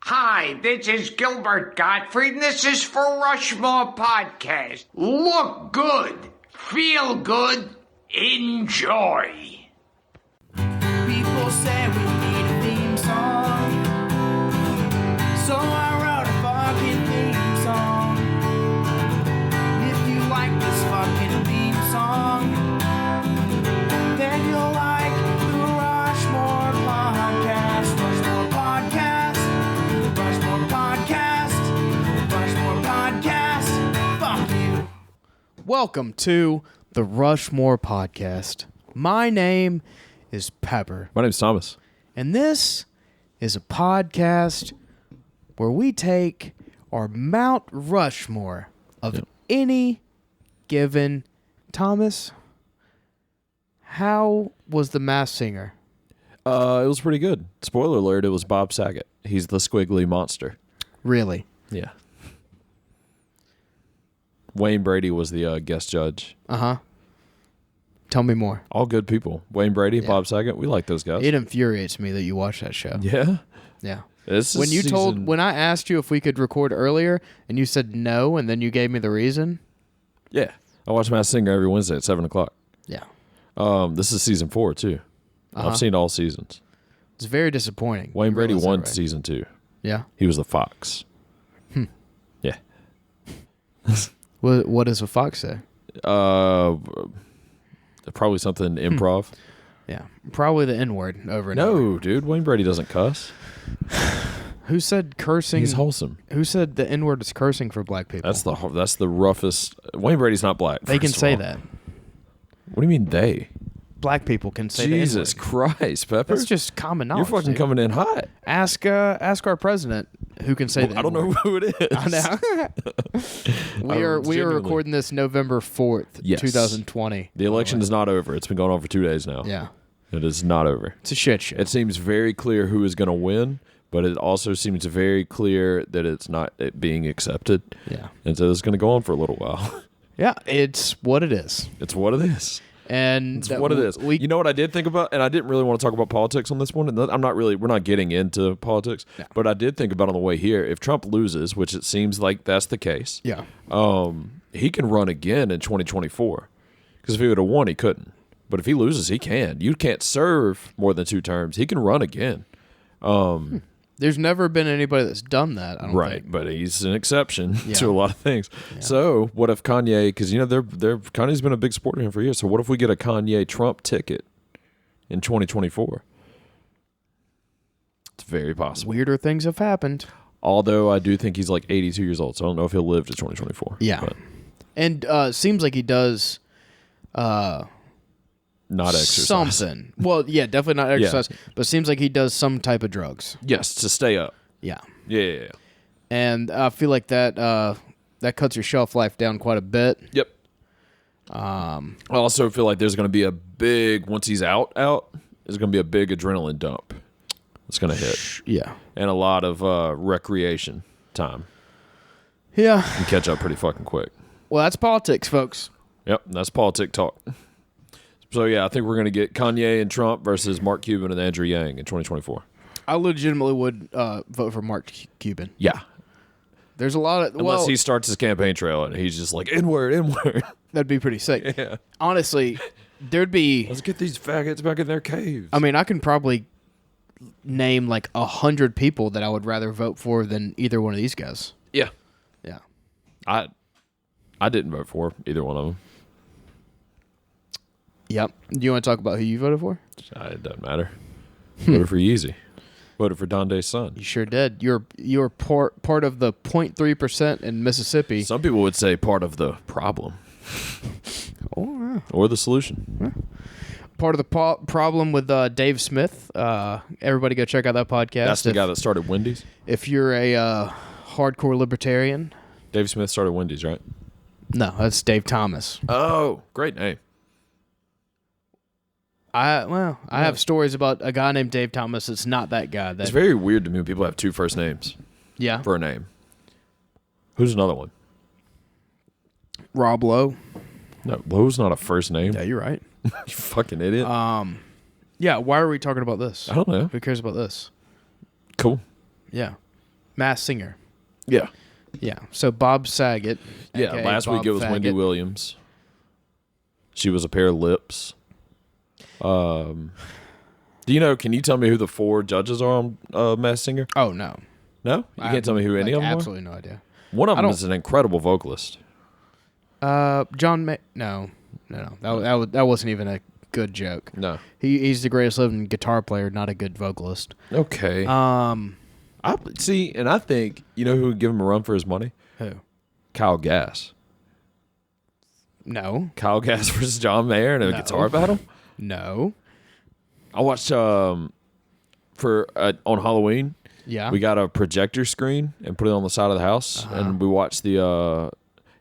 Hi, this is Gilbert Gottfried, and this is for Rushmore Podcast. Look good, feel good, enjoy. People say we need a theme song, so I wrote a fucking theme song. If you like this fucking theme song, then you'll like the Rushmore Podcast. Rushmore Podcast, Rushmore Podcast, Rushmore Podcast. Fuck you. Welcome to the Rushmore Podcast. My name is Pepper, My name's Thomas. and this is a podcast where we take our Mount Rushmore of any given. Thomas, how was The Masked Singer? It was pretty good. Spoiler alert, it was Bob Saget. He's the squiggly monster. Really? Yeah. Wayne Brady was the guest judge. Uh-huh. Tell me more. All good people. Wayne Brady, Bob Saget, we like those guys. It infuriates me that you watch that show. Yeah? Yeah. This When is you season- when I asked you if we could record earlier and you said no and then you gave me the reason. Yeah. I watch Masked Singer every Wednesday at 7 o'clock. Yeah. This is season 4, too. I've seen all seasons. It's very disappointing. Wayne You Brady realize that, won right? season 2. Yeah. He was the fox. Yeah. What does a fox say? Probably something improv. Yeah. Probably the N-word over and over. No, dude. Wayne Brady doesn't cuss. Who said cursing? He's wholesome. Who said the N-word is cursing for black people? That's the roughest. Wayne Brady's not black. They can first of say all. that. What do you mean they? Black people can say Jesus the N-word. Christ, Pepper. That's just common You're knowledge. fucking dude. coming in hot. Ask our president who can say that. I don't know who it is. I know. we are genuinely- recording this November 4th, Yes. 2020. The election is not over. It's been going on for 2 days now. Yeah. It is not over. It's a shit show. It seems very clear who is going to win, but it also seems very clear that it's not it being accepted. Yeah. And so it's going to go on for a little while. Yeah, it's what it is. It's what it is. And It's what it is. You know what I did think about, and I didn't really want to talk about politics on this one. And we're not getting into politics, but I did think about on the way here, if Trump loses, which it seems like that's the case, Yeah. he can run again in 2024. Because if he would have won, he couldn't. But if he loses, he can. You can't serve more than 2 terms. He can run again. There's never been anybody that's done that, I don't Right, think. but he's an exception Yeah. to a lot of things. So what if Kanye? Because Kanye's been a big supporter of him for years. So what if we get a Kanye Trump ticket in 2024? It's very possible. Weirder things have happened. Although I do think he's like 82 years old, so I don't know if he'll live to 2024. Yeah. but And seems like he does not exercise. something. Well, yeah, definitely not exercise, but seems like he does some type of drugs. Yes, to stay up. Yeah. Yeah. And I feel like that cuts your shelf life down quite a bit. Yep. I also feel like there's going to be a big once he's out. There's going to be a big adrenaline dump. It's going to hit. Yeah. And a lot of recreation time. Yeah. You catch up pretty fucking quick. Well, that's politics, folks. Yep, that's politic talk. So, yeah, I think we're going to get Kanye and Trump versus Mark Cuban and Andrew Yang in 2024. I legitimately would vote for Mark Cuban. Yeah. There's a lot of... Unless well, he starts his campaign trail and he's just like, N-word. that'd be pretty sick. Yeah. Honestly, there'd be... Let's get these faggots back in their caves. I mean, I can probably name like 100 people that I would rather vote for than either one of these guys. Yeah. Yeah. I didn't vote for either one of them. Yep. Do you want to talk about who you voted for? It doesn't matter. Voted for Yeezy. Voted for Donde's son. You sure did. You're part of the 0.3% in Mississippi. Some people would say part of the problem. Or the solution. Part of the problem with Dave Smith. Everybody go check out that podcast. That's the guy that started Wendy's. If you're a hardcore libertarian. Dave Smith started Wendy's, right? No, that's Dave Thomas. Oh, great name. I have stories about a guy named Dave Thomas. It's not that guy. It's very weird to me when people have 2 first names Yeah. for a name. Who's another one? Rob Lowe. No, Lowe's not a first name. Yeah, you're right. You fucking idiot. Yeah, why are we talking about this? I don't know. Who cares about this? Cool. Yeah. Mass Singer. Yeah. Yeah. So Bob Saget. Yeah, aka last week Bob it was Wendy Faggot. Williams. She was a pair of lips. Do you know, can you tell me who the 4 judges are on Masked Singer? Oh, no. No? You can't tell me who any of them are? Absolutely no idea. One of them don't- is an incredible vocalist. John May. No. That wasn't even a good joke. No. He's the greatest living guitar player, not a good vocalist. Okay. I see, and I think, you know who would give him a run for his money? Who? Kyle Gass. No. Kyle Gass versus John Mayer in a No. guitar battle? No. I watched on Halloween. Yeah. We got a projector screen and put it on the side of the house, and we watched the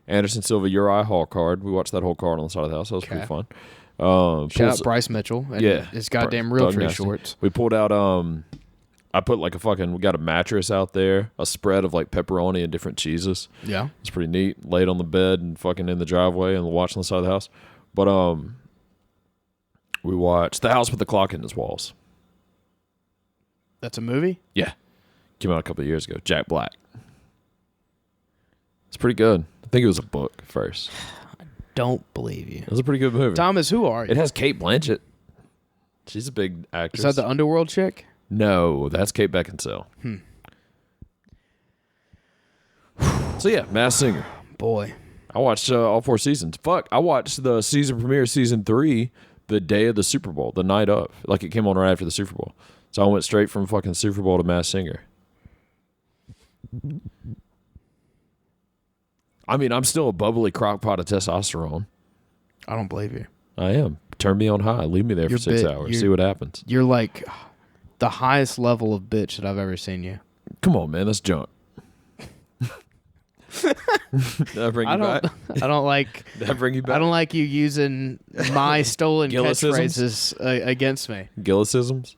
Anderson Silva Uriah Hall card. We watched that whole card on the side of the house. That was pretty fun. Shout out Bryce Mitchell and his goddamn Doug realtor Nasty. shorts. We pulled out I put like we got a mattress out there, a spread of like pepperoni and different cheeses. Yeah. It's pretty neat. Laid on the bed and fucking in the driveway and watching the side of the house. But we watched The House with the Clock in Its Walls. That's a movie? Yeah. Came out a couple of years ago. Jack Black. It's pretty good. I think it was a book first. Don't believe you. It was a pretty good movie. Thomas, who are you? It has Kate Blanchett. She's a big actress. Is that the Underworld chick? No, that's Kate Beckinsale. So yeah, Masked Singer. Boy. I watched all 4 seasons. Fuck, I watched the season premiere, season 3, the day of the Super Bowl, the night of. Like it came on right after the Super Bowl. So I went straight from fucking Super Bowl to Masked Singer. I mean, I'm still a bubbly crock pot of testosterone. I don't believe you. I am. Turn me on high. Leave me there You're for 6 bit- hours. you're- See what happens. You're like the highest level of bitch that I've ever seen you. Come on, man. That's junk. Did I bring you back? I don't like Did I bring you back? I don't like you using my stolen Gillisisms? catchphrases against me. Gillisisms?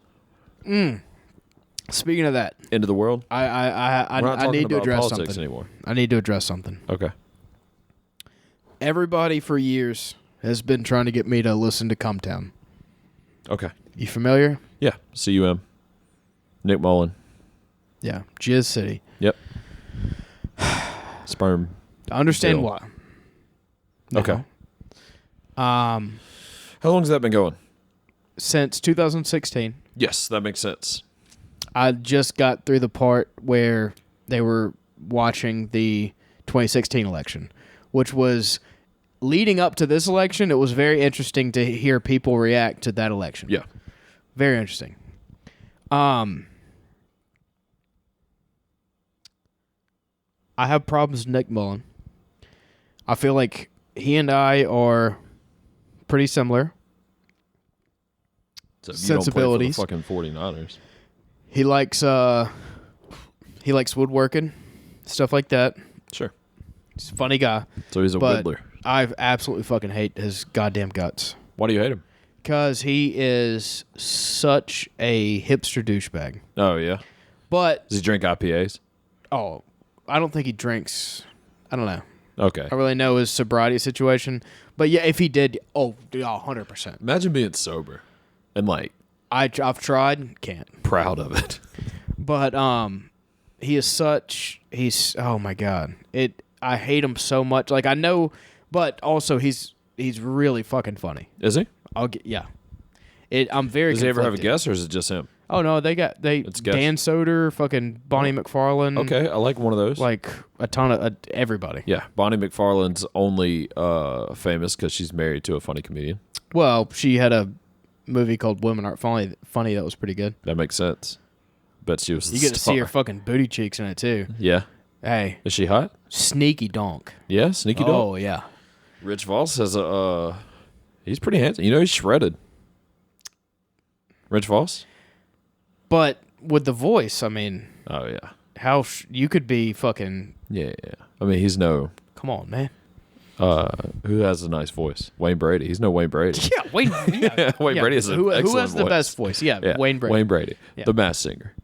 Speaking of that, End of the world? I We're not talking need to about address politics something. anymore. I need to address something. Okay. Everybody for years has been trying to get me to listen to Come Town. Okay. You familiar? Yeah. CUM. Nick Mullen. Yeah. Jizz City. Yep. Sperm. I understand Bill. why. Okay. Now, How long has that been going? since 2016, Yes, that makes sense. I just got through the part where they were watching the 2016 election, which was leading up to this election. It was very interesting to hear people react to that election. Yeah. Very interesting. I have problems with Nick Mullen. I feel like he and I are pretty similar. So if Sensibilities. You don't play for the fucking 49ers. He likes woodworking, stuff like that. Sure. He's a funny guy. So he's a But whittler. I absolutely fucking hate his goddamn guts. Why do you hate him? Because he is such a hipster douchebag. Oh, yeah. But, Does he drink IPAs? I don't think he drinks. I don't know. Okay. I really know his sobriety situation. But yeah, if he did, 100%. Imagine being sober and like I've tried, can't. proud of it. But he's oh my god. I hate him so much. Like I know, but also he's really fucking funny. Is he? I'm very Does he ever have a conflicted. guest or is it just him? Oh no, It's guest. Dan Soder, fucking Bonnie McFarlane. Okay, I like one of those. Like a ton of everybody. Yeah, Bonnie McFarlane's only famous because she's married to a funny comedian. Well, she had a movie called Women Aren't Funny that was pretty good. That makes sense. Bet she was. You get to see her fucking booty cheeks in it too. Yeah. Hey, Is she hot? sneaky donk. Yeah, sneaky dog. Oh yeah. Rich Voss has a. He's pretty handsome. You know, he's shredded. Rich Voss. But with the voice, I mean, Oh yeah. you could be fucking. Yeah. I mean, he's no. Come on, man. Who has a nice voice? Wayne Brady. He's no Wayne Brady. Yeah, Wayne. Yeah, Wayne Brady has an who excellent has the voice. best voice? Yeah, Yeah, Wayne Brady. Wayne Brady, Yeah. the Masked Singer.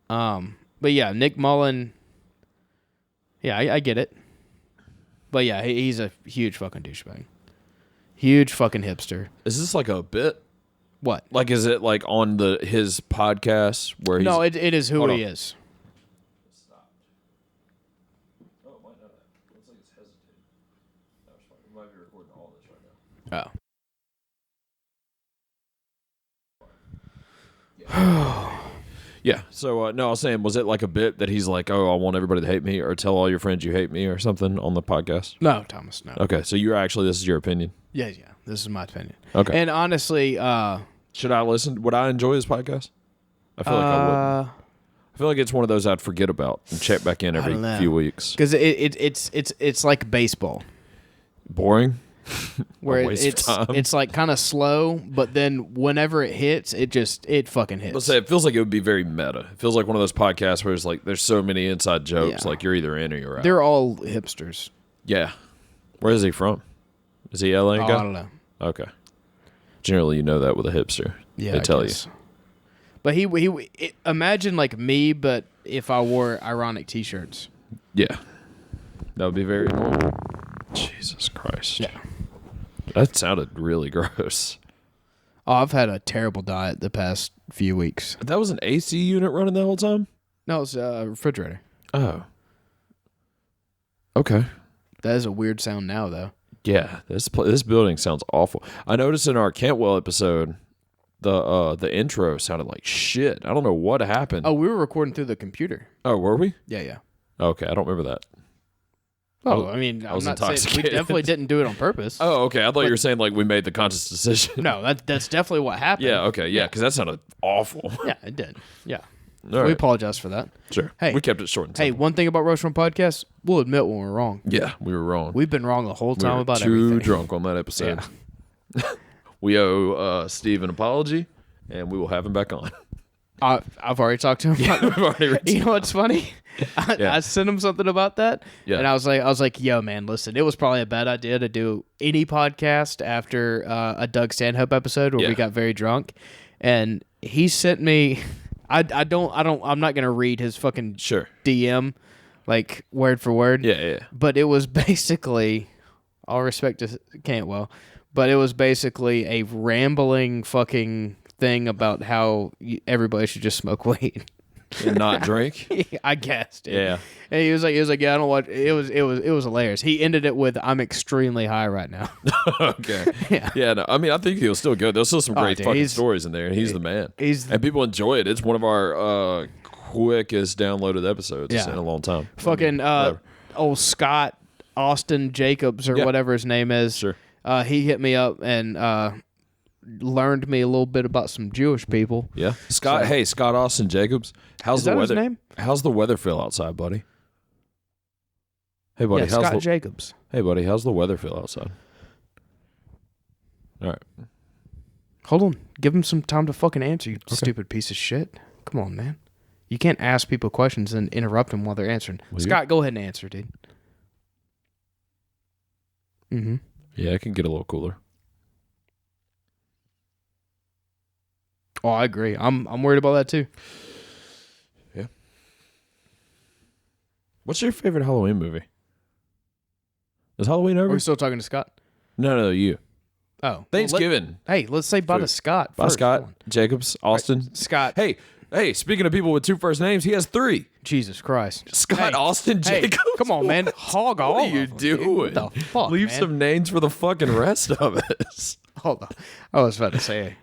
But yeah, Nick Mullen. Yeah, I get it. But yeah, he's a huge fucking douchebag. Huge fucking hipster. Is this like a bit? What? Like, is it like on his podcast where he's... No, it is who Hold he on. is. Oh, it might not. Looks like it's hesitating. We might be recording all this right now. Oh. Yeah. So, no, I was saying, was it like a bit that he's like, oh, I want everybody to hate me, or tell all your friends you hate me, or something on the podcast? No, Thomas, no. Okay, so this is your opinion. Yeah. This is my opinion. Okay. And honestly, should I listen? Would I enjoy his podcast? I feel like I wouldn't. I feel like it's one of those I'd forget about and check back in every few weeks. Because it's like baseball. Boring? Where A waste of time. it's like kind of slow, but then whenever it hits, it fucking hits. Let's say it feels like it would be very meta. It feels like one of those podcasts where it's like there's so many inside jokes, Yeah. like you're either in or you're out. They're all hipsters. Yeah. Where is he from? Is he LA guy? I don't know. Okay. Generally, you know that with a hipster. Yeah, they I tell guess. But imagine like me, but if I wore ironic T-shirts. you. Yeah. That would be very normal. Jesus Christ. Yeah. That sounded really gross. Oh, I've had a terrible diet the past few weeks. That was an AC unit running the whole time? No, it's a refrigerator. Oh. Okay. That is a weird sound now, though. Yeah, this building sounds awful. I noticed in our Cantwell episode, the intro sounded like shit. I don't know what happened. Oh, we were recording through the computer. Oh, were we? Yeah. Okay, I don't remember that. Oh, I mean, I I'm was not saying we intoxicated. definitely didn't do it on purpose. Oh, okay. I thought you were saying like we made the conscious decision. No, that's definitely what happened. Yeah, okay, yeah, because that sounded awful. Yeah, it did. Yeah. All We right. apologize for that. Sure. Hey. We kept it short and Hey, simple. one thing about Rushmore Podcast, we'll admit when we're wrong. Yeah, we were wrong. We've been wrong the whole We time were about too everything. drunk on that episode. We owe Steve an apology, and we will have him back on. I've already talked to him. We've already reached- You know what's funny? I sent him something about that, Yeah. and I was like, yo, man, listen, it was probably a bad idea to do any podcast after a Doug Stanhope episode where Yeah. we got very drunk, and he sent me. I'm not gonna read his fucking Sure. DM like word for word. Yeah. But it was basically, all respect to Cantwell, but it was basically a rambling fucking thing about how everybody should just smoke weed. And not drink. I guess. Dude. Yeah. And he was like, yeah, I don't watch. It was hilarious. He ended it with, "I'm extremely high right now." Okay. Yeah. Yeah. No, I mean, I think he'll still good. There's still some great dude, fucking he's- stories in there, and he's the man. he's- and people enjoy it. It's one of our quickest downloaded episodes Yeah. in a long time. Fucking whatever. old Scott Austin Jacobs or Yeah. whatever his name is. Sure. He hit me up and learned me a little bit about some Jewish people. Yeah. Scott. Hey, Scott Austin Jacobs. How's Is the that his weather? name? How's the weather feel outside, buddy? Hey, buddy. Yeah, Scott Jacobs. Hey, buddy. How's the weather feel outside? All right. Hold on. Give him some time to fucking answer, you stupid piece of shit. Come on, man. You can't ask people questions and interrupt them while they're answering. Well, Scott, go ahead and answer, dude. Mm-hmm. Yeah, it can get a little cooler. Oh, I agree. I'm worried about that too. Yeah. What's your favorite Halloween movie? Is Halloween Are over? we still talking to Scott? No, you. Oh. Well, Thanksgiving. hey, let's say bye to Food. Scott. Bye, first. Scott. Come on. Jacobs. Austin. Scott. Hey, speaking of people with two first names, he has three. Jesus Christ. Scott, Hey, Austin, Hey, Jacobs. come on, man. Hog all What are you of them, dude. doing? What the fuck, Leave man? some names for the fucking rest of us. Hold on. I was about to say.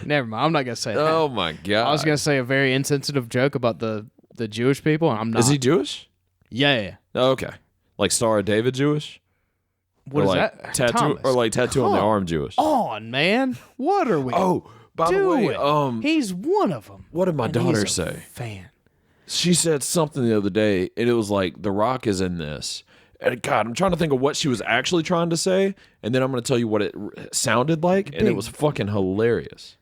Never mind. I'm not gonna say that. Oh my god. I was gonna say a very insensitive joke about the Jewish people, and I'm not. Is he Jewish? Yeah. Oh, okay. Like Star of David Jewish? What or is like that? Tattoo Thomas, or like tattoo on the come arm Jewish? on, man. What are we? Oh, by the doing? way, He's one of them. what did my And daughter he's a say? Fan. She said something the other day, and it was like, The Rock is in this. And God, I'm trying to think of what she was actually trying to say, and then I'm going to tell you what it sounded like, and it Big. was fucking hilarious.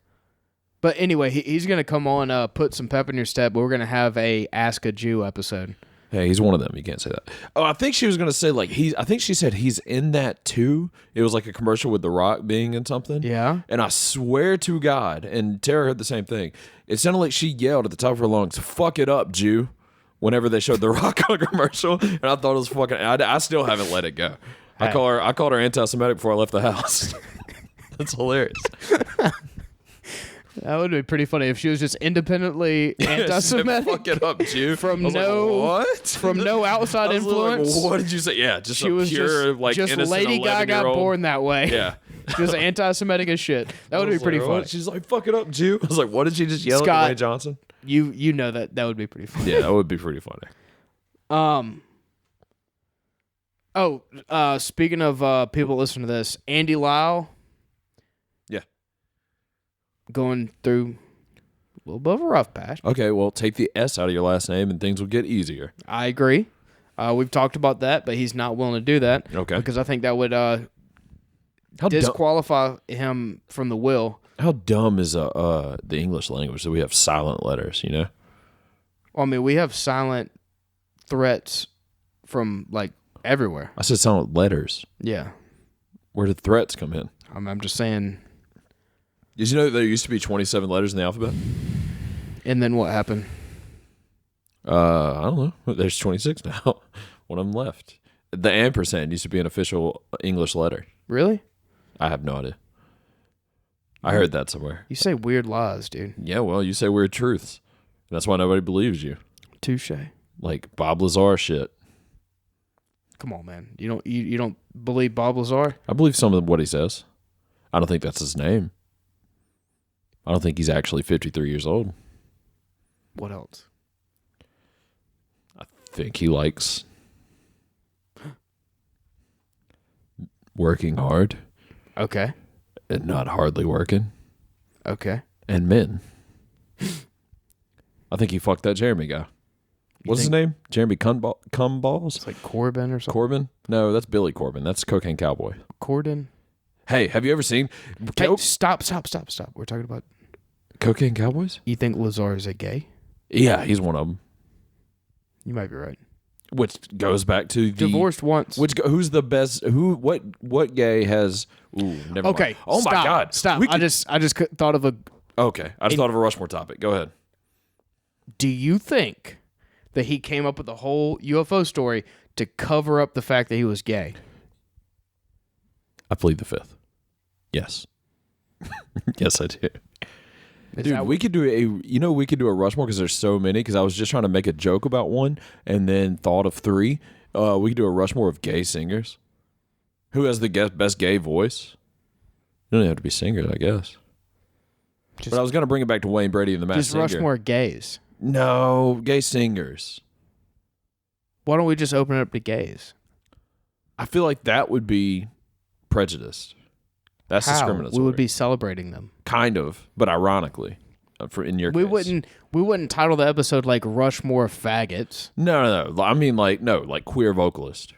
But anyway, he's gonna come on, put some pep in your step. But we're gonna have a Ask a Jew episode. Hey, he's one of them. You can't say that. Oh, I think she was going to say, like, I think she said he's in that too. It was like a commercial with The Rock being in something. Yeah. And I swear to God, and Tara heard the same thing. It sounded like she yelled at the top of her lungs, "Fuck it up, Jew," whenever they showed The Rock on a commercial. And I thought it was fucking, I still haven't let it go. I called her anti-Semitic before I left the house. That's hilarious. That would be pretty funny if she was just independently anti-Semitic. Fuck it up, Jew. From I was no like, what? from no outside I was like, influence. what did you say? Yeah, just She a was pure, just, like, just innocent Lady Gaga 11-year-old. born that way. Yeah. She was anti-Semitic as shit. That would be pretty funny. She's like, fuck it up, Jew. I was like, what did she just yell Scott, at Dwayne Johnson? You know that would be pretty funny. Yeah, that would be pretty funny. Speaking of people listening to this, Andy Lau. Yeah. Going through a little bit of a rough patch. Okay, well, take the S out of your last name and things will get easier. I agree. We've talked about that, but he's not willing to do that. Okay. Because I think that would How disqualify him from the will. How dumb is the English language that we have silent letters, you know? Well, I mean, we have silent threats from, like, everywhere. I said silent letters. Yeah. Where did threats come in? I'm just saying. Did you know that there used to be 27 letters in the alphabet? And then what happened? I don't know. There's 26 now. One of them left. The ampersand used to be an official English letter. Really? I have no idea. I heard that somewhere. You say weird lies, dude. Yeah, well, you say weird truths. That's why nobody believes you. Touche. Like Bob Lazar shit. Come on, man. You don't believe Bob Lazar? I believe some of what he says. I don't think that's his name. I don't think he's actually 53 years old. What else? I think he likes working hard Okay. and not hardly working. Okay. And men. I think he fucked that Jeremy guy. What's his name? Jeremy Cumballs? It's like Corbin or something. Corbin? No, that's Billy Corbin. That's Cocaine Cowboy. Corden? Hey, have you ever seen Hey, stop. We're talking about... Cocaine Cowboys? You think Lazar is a gay? Yeah, he's one of them. You might be right. Which goes back to the Divorced once. Who's the best? What gay has? Ooh, never Okay. mind. Oh stop, my God! Stop. I just thought of a... Okay, I just thought of a Rushmore topic. Go ahead. Do you think that he came up with the whole UFO story to cover up the fact that he was gay? I plead the fifth. Yes. Yes, I do. Dude, we could do a Rushmore because there's so many. Because I was just trying to make a joke about one and then thought of three. We could do a Rushmore of gay singers. Who has the best gay voice? You don't even have to be singers, I guess. But I was going to bring it back to Wayne Brady and the Masked Singer. Just Rushmore gays. No, gay singers. Why don't we just open it up to gays? I feel like that would be prejudiced. That's How? discriminatory. We would be celebrating them. Kind of, but ironically, in your case. We wouldn't title the episode like Rushmore faggots. No. I mean, like queer vocalist.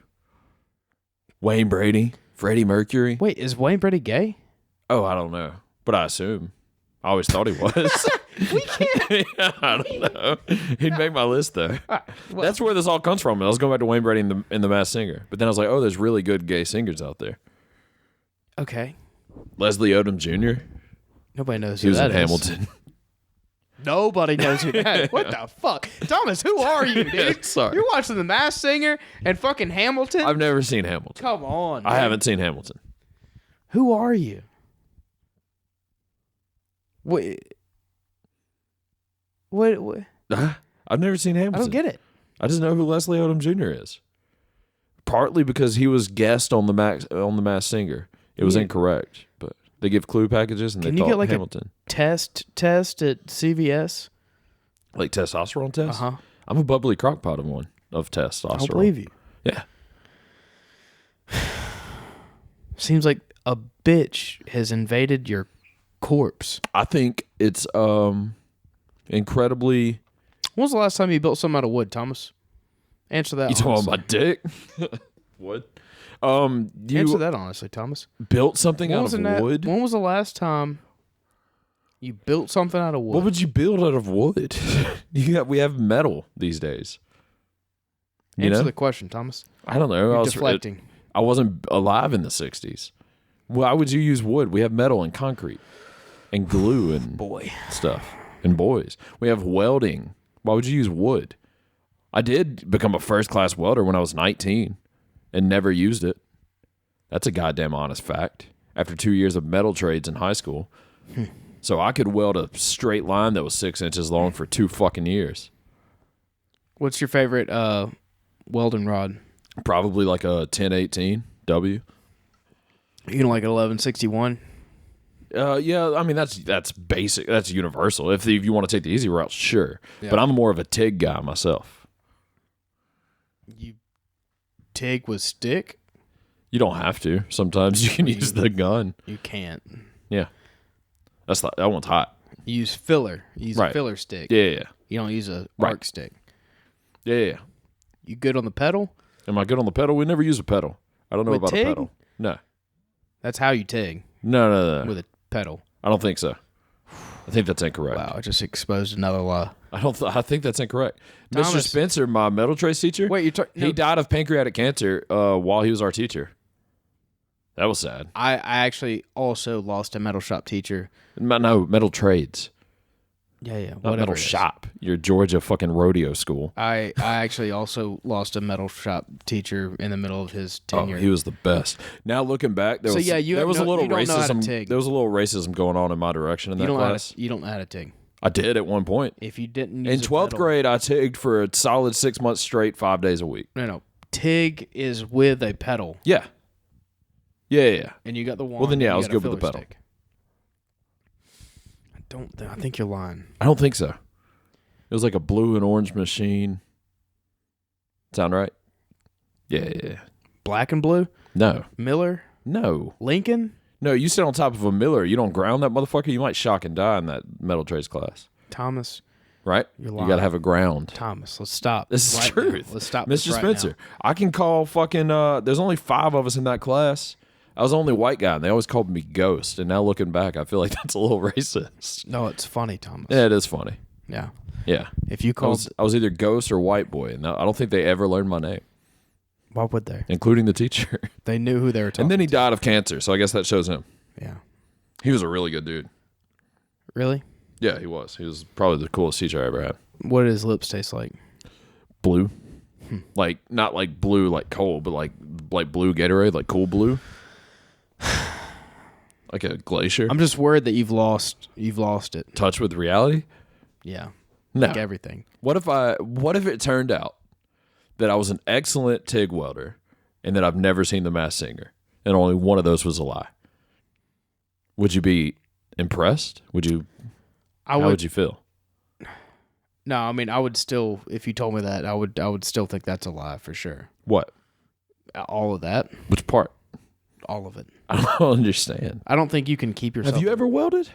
Wayne Brady, Freddie Mercury. Wait, is Wayne Brady gay? Oh, I don't know, but I assume. I always thought he was. We can't. Yeah, I don't know. He'd make my list though. That's where this all comes from. I was going back to Wayne Brady and the Masked Singer, but then I was like, oh, there's really good gay singers out there. Okay. Leslie Odom Jr. Nobody knows He who was that in is. Hamilton. Nobody knows who that is. What the fuck? Thomas, who are you, dude? Sorry. You're watching The Masked Singer and fucking Hamilton? I've never seen Hamilton. Come on, I man. haven't seen Hamilton. Who are you? Wait. What? I've never seen Hamilton. I don't get it. I just know who Leslie Odom Jr. is. Partly because he was guest on the Masked Singer. It was incorrect, but they give clue packages and Can they you thought get like Hamilton. a test at CVS? Like testosterone test? Uh-huh. I'm a bubbly crockpot of one of testosterone. I'll believe you. Yeah. Seems like a bitch has invaded your corpse. I think it's incredibly... When was the last time you built something out of wood, Thomas? Answer that. You talking about honestly. my dick? What? Answer that honestly, Thomas. Built something out of wood? When was the last time you built something out of wood? What would you build out of wood? We have metal these days. You Answer know? the question, Thomas. I don't know. You're deflecting. I wasn't alive in the 60s. Why would you use wood? We have metal and concrete and glue and stuff. And boys. We have welding. Why would you use wood? I did become a first-class welder when I was 19 and never used it. That's a goddamn honest fact. After 2 years of metal trades in high school. So I could weld a straight line that was 6 inches long for 2 fucking years. What's your favorite welding rod? Probably like a 1018 W. You know, like an 1161? Yeah, I mean that's basic. That's universal. If you want to take the easy route, sure. Yeah. But I'm more of a TIG guy myself. You TIG with stick? You don't have to. Sometimes you can use the gun. You can't. Yeah, that one's hot. You use filler. You use a Right. filler stick. Yeah. You don't use a Right. arc stick. Yeah. You good on the pedal? Am I good on the pedal? We never use a pedal. I don't know With about TIG? a pedal. No. That's how you TIG, No. with a pedal. I don't think so. I think that's incorrect. Wow, I just exposed another lie. I think that's incorrect. Mr. Thomas. Spencer, my metal trades teacher. Wait, he died of pancreatic cancer while he was our teacher. That was sad. I actually also lost a metal shop teacher. No, metal trades. Yeah, Not whatever metal it is. shop. Your Georgia fucking rodeo school. I actually also lost a metal shop teacher in the middle of his tenure. Oh, he was the best. Now looking back, there So, was yeah, you there have was a no- little you don't know how to racism. TIG. There was a little racism going on in my direction in that class. You don't know how to TIG. I did at one point. If you didn't use In 12th grade, I TIGged for a solid 6 months straight, 5 days a week. No. TIG is with a pedal. Yeah. Yeah. And you got the wand. Well, then, yeah, and I you was got a good with the filler pedal. stick. I think you're lying. I don't think so. It was like a blue and orange machine. Sound right? Yeah. Black and blue? No. Miller? No. Lincoln? No, you sit on top of a miller. You don't ground that motherfucker. You might shock and die in that metal trades class. Thomas? Right? You're You lying. got to have a ground. Thomas, let's stop. This is right truth. now. Let's stop Mr. this right Spencer. now. I can call fucking there's only 5 of us in that class. I was the only white guy and they always called me Ghost. And now looking back, I feel like that's a little racist. No, it's funny, Thomas. Yeah, it is funny. Yeah. Yeah. If you I called, was either Ghost or White Boy, and I don't think they ever learned my name, why would they? including the teacher. They knew who they were talking And then he died of cancer, so I guess that shows him. to. Yeah. He was a really good dude. Really? Yeah, he was. He was probably the coolest teacher I ever had. What does lips taste like? Blue. Like, not like blue like cold, but like blue Gatorade, like cool blue. Like a glacier. I'm just worried that you've lost it. Touch with reality? Yeah. No. Like everything. What if it turned out that I was an excellent TIG welder and that I've never seen The Masked Singer and only one of those was a lie? Would you be impressed? How would you feel? No, I mean, I would still, if you told me that, I would still think that's a lie for sure. What? All of that, Which part? all of it. I don't understand. I don't think you can keep yourself. Have you ever welded?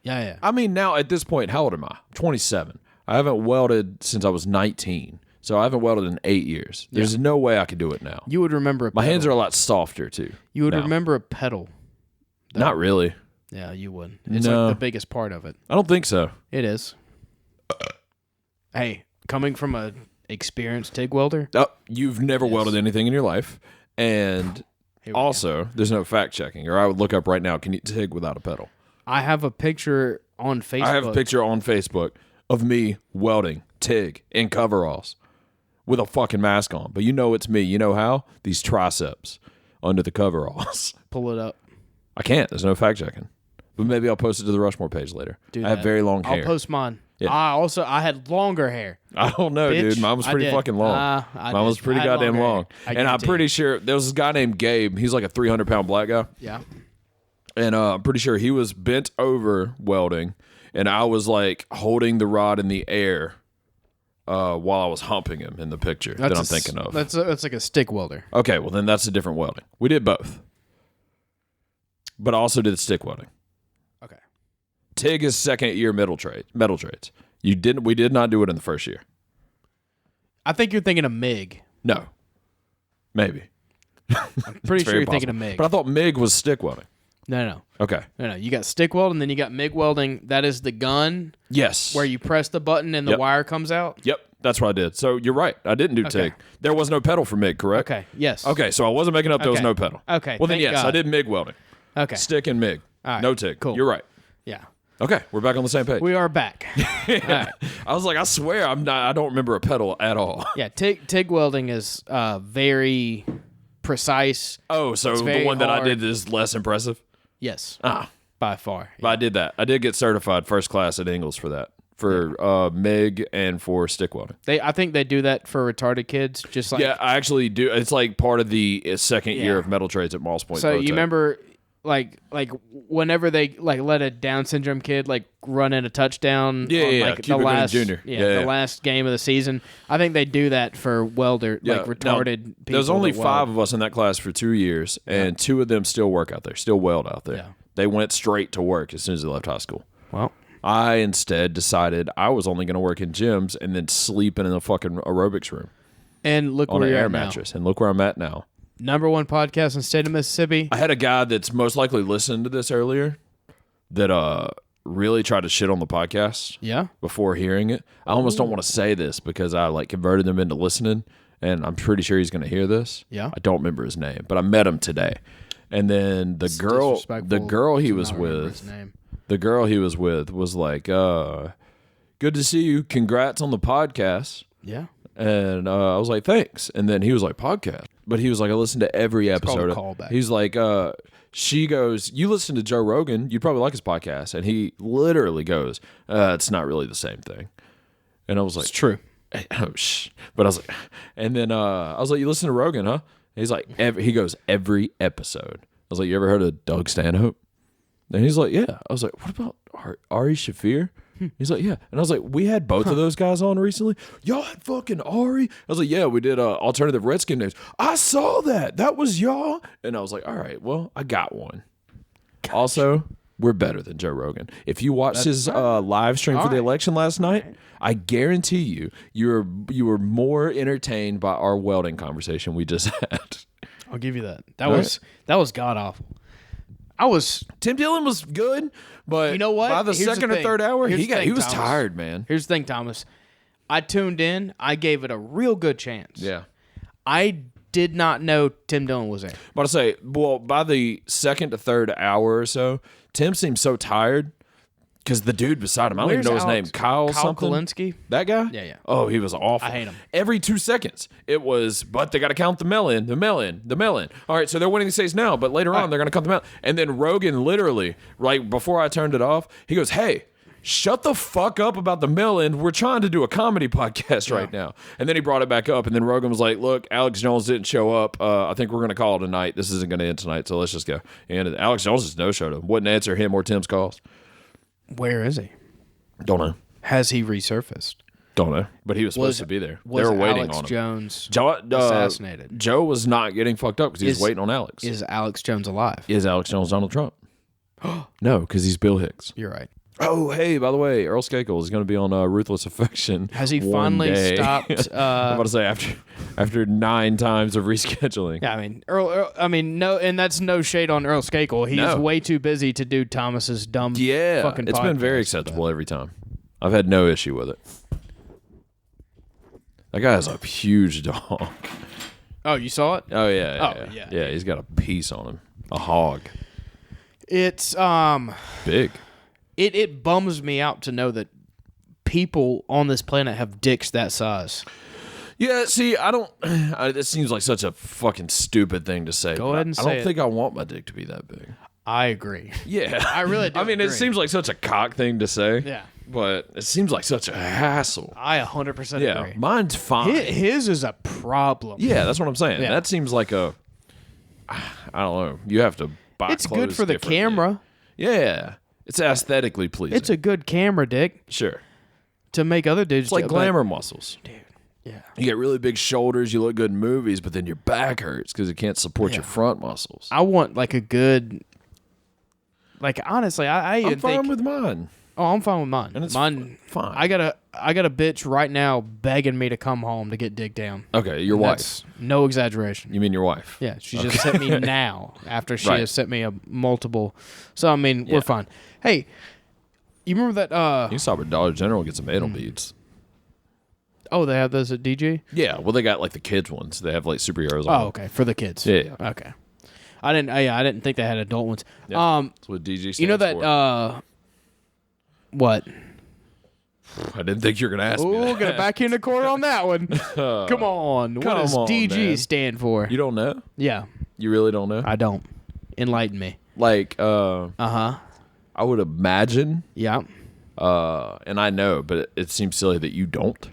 Yeah. I mean, now at this point, how old am I? 27. I haven't welded since I was 19. So I haven't welded in 8 years. There's no way I could do it now. You would remember a My pedal. hands are a lot softer too. You would now. remember a pedal. Not really. Yeah, you would. It's No. like the biggest part of it. I don't think so. It is. Hey, coming from a experienced TIG welder. Oh, you've never welded anything in your life. And Here we go. also, there's no fact checking. Or I would look up right now, can you TIG without a pedal? I have a picture on Facebook. I have a picture on Facebook of me welding TIG in coveralls with a fucking mask on. But you know it's me. You know how? These triceps under the coveralls. Pull it up. I can't. There's no fact checking. But maybe I'll post it to the Rushmore page later. Do I have that. very long hair. I'll post mine. Yeah. I had longer hair. I don't know, Bitch, dude. Mine was I pretty did. fucking long. I Mine was did. pretty I had goddamn longer hair. long. I And I'm guarantee pretty you. sure there was this guy named Gabe. He's like a 300-pound black guy. Yeah. And I'm pretty sure he was bent over welding. And I was like holding the rod in the air while I was humping him in the picture that I'm thinking of. That's like a stick welder. Okay, well then that's a different welding. We did both. But I also did stick welding. Okay. TIG is second year metal trades. We did not do it in the first year. I think you're thinking of MIG. No. Maybe. I'm pretty sure Very you're thinking possible. of MIG. But I thought MIG was stick welding. No. Okay. No. You got stick weld and then you got MIG welding. That is the gun Yes. where you press the button and the Yep. wire comes out. Yep, that's what I did. So you're right. I didn't do Okay. TIG. There was no pedal for MIG, correct? Okay. Yes. Okay, so I wasn't making up there was Okay. no pedal. Okay, Well, then thank yes, I God. did MIG welding. Okay. Stick and MIG. All right, No TIG. cool. You're right. Yeah. Okay, we're back on the same page. We are back. All right. I was like, I swear I don't remember a pedal at all. Yeah. TIG welding is very precise. Oh, so It's the very one that I hard. did is less impressive? Yes. Ah, by far. But I did that. I did get certified first class at Ingles for that. For MIG and for stick welding. I think they do that for retarded kids, just like I actually do. It's like part of the second year of metal trades at Moss Point. So Pro you Tech. remember, like whenever they like let a Down syndrome kid like run in a touchdown, on, like the Cuba Gooding last Jr. the last game of the season. I think they do that for like retarded people. There's only that 5 weld. of us in that class for 2 years, and 2 of them still work out there, still weld out there. Yeah. They went straight to work as soon as they left high school. Well, I instead decided I was only going to work in gyms and then sleeping in a fucking aerobics room and look on where an you're air at now. mattress. And look where I'm at now. #1 podcast in the state of Mississippi. I had a guy that's most likely listened to this earlier that really tried to shit on the podcast Yeah. before hearing it. I almost don't want to say this because I like converted him into listening, and I'm pretty sure he's going to hear this. Yeah. I don't remember his name, but I met him today. And then the girl he to was not remember with, his name. the girl he was with was like, good to see you. Congrats on the podcast. Yeah. And I was like, thanks. And then he was like, podcast. But he was like, I listened to every called a episode. callback. He's like, she goes, you listen to Joe Rogan, you'd probably like his podcast. And he literally goes, it's not really the same thing. And I was like, It's true. oh, shh. But I was like, and then I was like, you listen to Rogan, huh? And he's like, he goes, every episode. I was like, you ever heard of Doug Stanhope? And he's like, yeah. I was like, what about Ari Shafir? He's like, yeah. And I was like, we had both of those guys on recently. Y'all had fucking Ari? I was like, yeah, we did Alternative Redskin News. I saw that. That was y'all. And I was like, all right, well, I got one. Gosh. Also, we're better than Joe Rogan. If you watched his live stream for the election last night, I guarantee you were more entertained by our welding conversation we just had. I'll give you that. That was god awful. Tim Dillon was good, but You know what? by the Here's the second or thing. third hour, Here's the thing, he was Thomas. tired, man. Here's the thing, Thomas. I tuned in. I gave it a real good chance. Yeah. I did not know Tim Dillon was there. But I say, well, by the second to third hour or so, Tim seemed so tired because the dude beside him, I don't even know his name, Kyle something. Kulinski? That guy? Yeah. Oh, he was awful. I hate him. Every 2 seconds, it was, but they got to count the melon. All right, so they're winning the states now, but later on, they're going to count the melon. And then Rogan literally, right before I turned it off, he goes, hey, shut the fuck up about the melon. We're trying to do a comedy podcast right now. And then he brought it back up, and then Rogan was like, look, Alex Jones didn't show up. I think we're going to call it tonight. This isn't going to end tonight, so let's just go. And Alex Jones just no-showed him. Wouldn't answer him or Tim's calls. Where is he? Don't know. Has he resurfaced? Don't know. But he was supposed to be there. They Was were waiting Alex on him. Jones assassinated. Joe was not getting fucked up because he was waiting on Alex. Is Alex Jones alive? Is Alex Jones Donald Trump? No, because he's Bill Hicks. You're right. Oh, hey, by the way, Earl Skakel is going to be on Ruthless Affection. Has he one finally day. stopped? I'm about to say after 9 times of rescheduling. Yeah, I mean, Earl. I mean, no, and that's no shade on Earl Skakel. He's way too busy to do Thomas's dumb. Fucking it's been very acceptable every time. I've had no issue with it. That guy has a huge dog. Oh, you saw it? Oh yeah. Yeah. He's got a piece on him, a hog. It's Big. It bums me out to know that people on this planet have dicks that size. Yeah, see, I don't. It seems like such a fucking stupid thing to say. Go ahead and I say don't it. think I want my dick to be that big. I agree. Yeah, I really do I mean, it agree. seems like such a cock thing to say. Yeah. But it seems like such a hassle. I 100% Yeah, agree. mine's fine. His is a problem. Yeah, that's what I'm saying. Yeah. That seems like a. I don't know. You have to buy. It's good clothes for the differently. camera. Yeah, it's aesthetically pleasing. It's a good camera, Dick, sure. to make other dudes. It's like but- glamour muscles. dude. Yeah. You get really big shoulders. You look good in movies, but then your back hurts because it can't support your front muscles. I want like a good. Like honestly, I even I'm fine think. with mine. Oh, I'm fine with mine. And it's mine. fine. I got a bitch right now begging me to come home to get dick down. Okay, your That's wife. no exaggeration. You mean your wife? Yeah, she just sent me now after she Right. has sent me a multiple. So I mean, Yeah. we're fine. Hey, you remember that? You can stop at Dollar General and get some anal beads. Oh, they have those at DG. Yeah, well, they got like the kids ones. They have like superheroes on Oh, them. okay, for the kids. Yeah. Okay. I didn't think they had adult ones. Yeah. That's what DG stands You know that for. what? I didn't think you were going to ask me Oh, that. gonna back you in the court on that one. Come on. What does on, DG man. stand for? You don't know? Yeah, You really don't know? I don't. Enlighten me. Like, Uh-huh. I would imagine, Yeah. and I know, but it seems silly that you don't.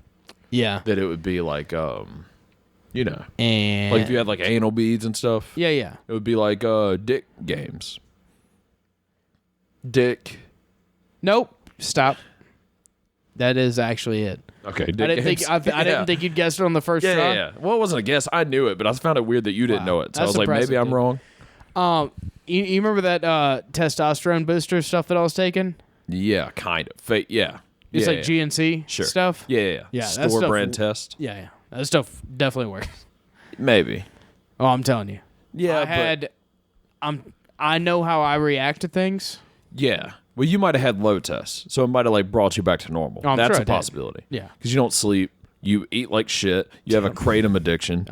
Yeah. That it would be like, you know, And like if you had like anal beads and stuff. yeah, yeah. It would be like dick games. Dick. Nope. Stop. That is actually it. Okay. I didn't think I didn't think you'd guessed it on the first try. Yeah. Well, it wasn't a guess. I knew it, but I found it weird that you didn't know it. So That's I was like, maybe impressive, I'm dude. wrong. You remember that testosterone booster stuff that I was taking? Yeah, kind of. Yeah. It's yeah, like GNC Sure. stuff. Yeah. Yeah, that Store stuff- brand test. Yeah, yeah. That stuff definitely works. Maybe. Oh, I'm telling you. Yeah. I know how I react to things. Yeah. Well, you might have had low tests, so it might have like brought you back to normal. Oh, I'm That's sure a it did. possibility. Yeah. Because you don't sleep, you eat like shit, you have a kratom addiction,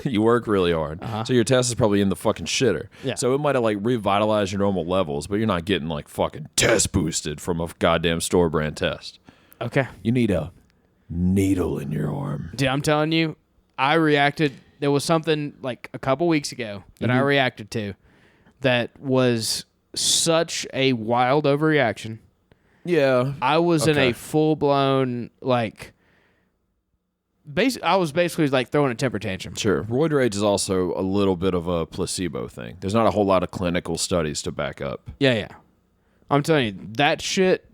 you work really hard, so your test is probably in the fucking shitter. Yeah. So it might have like revitalized your normal levels, but you're not getting like fucking test boosted from a goddamn store brand test. Okay. You need a needle in your arm. Dude, I'm telling you, I reacted. There was something like a couple weeks ago that I reacted to that was such a wild overreaction. Yeah. I was in Okay. a full blown like. I was basically like throwing a temper tantrum. Sure. Roid rage is also a little bit of a placebo thing. There's not a whole lot of clinical studies to back up. Yeah, yeah. I'm telling you, that shit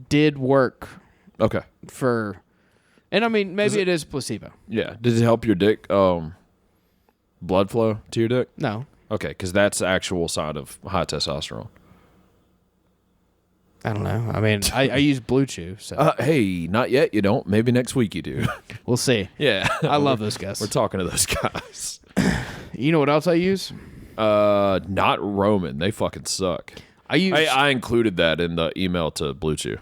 did work Okay. for. And I mean, maybe it is placebo. Yeah. Did it help your dick blood flow to your dick? No, Okay, because that's the actual sign of high testosterone. I don't know. I mean, I use Blue Chew, so Hey, not yet. You don't. Maybe next week you do. we'll see. Yeah. I love those guys. We're talking to those guys. You know what else I use? Not Roman. They fucking suck. I use. I included that in the email to Blue Chew.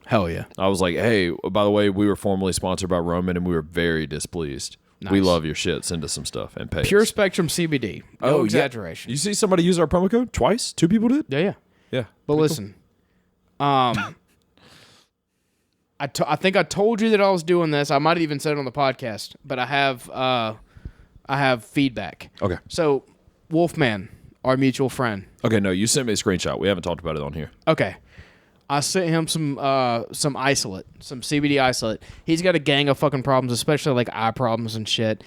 Hell yeah. I was like, hey, by the way, we were formerly sponsored by Roman, and we were very displeased. We Nice. love your shit. Send us some stuff and pay us. Pure Spectrum CBD. No exaggeration. You see somebody use our promo code twice? 2 people did? Yeah, yeah. Yeah. But listen, I think I told you that I was doing this. I might have even said it on the podcast, but I have feedback. Okay. So, Wolfman, our mutual friend. Okay, no, you sent me a screenshot. We haven't talked about it on here. Okay. I sent him some isolate, some CBD isolate. He's got a gang of fucking problems, especially like eye problems and shit.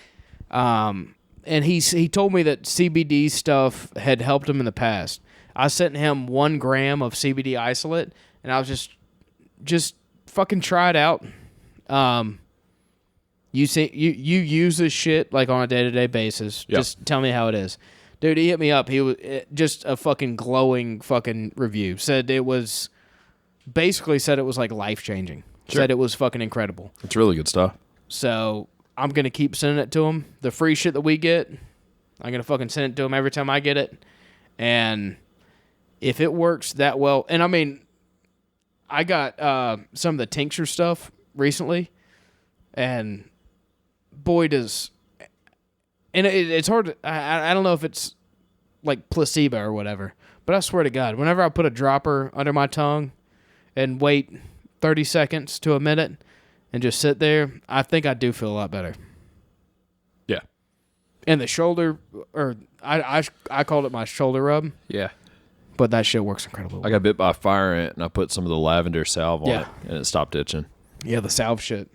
And he told me that CBD stuff had helped him in the past. I sent him 1 gram of CBD isolate, and I was just fucking try it out. You use this shit like on a day-to-day basis. Yeah. Just tell me how it is. Dude, he hit me up. He was just a fucking glowing fucking review. Basically said it was like life-changing. Sure. Said it was fucking incredible. It's really good stuff. So I'm going to keep sending it to him. The free shit that we get, I'm going to fucking send it to him every time I get it. And if it works that well, and I mean, I got some of the tincture stuff recently, and boy does, and it's hard to, I don't know if it's like placebo or whatever, but I swear to God, whenever I put a dropper under my tongue and wait 30 seconds to a minute and just sit there, I think I do feel a lot better. Yeah. And the shoulder, or I called it my shoulder rub, Yeah. but that shit works incredibly well. I got bit by a fire ant, and I put some of the lavender salve on Yeah. it, and it stopped itching. Yeah, the salve shit.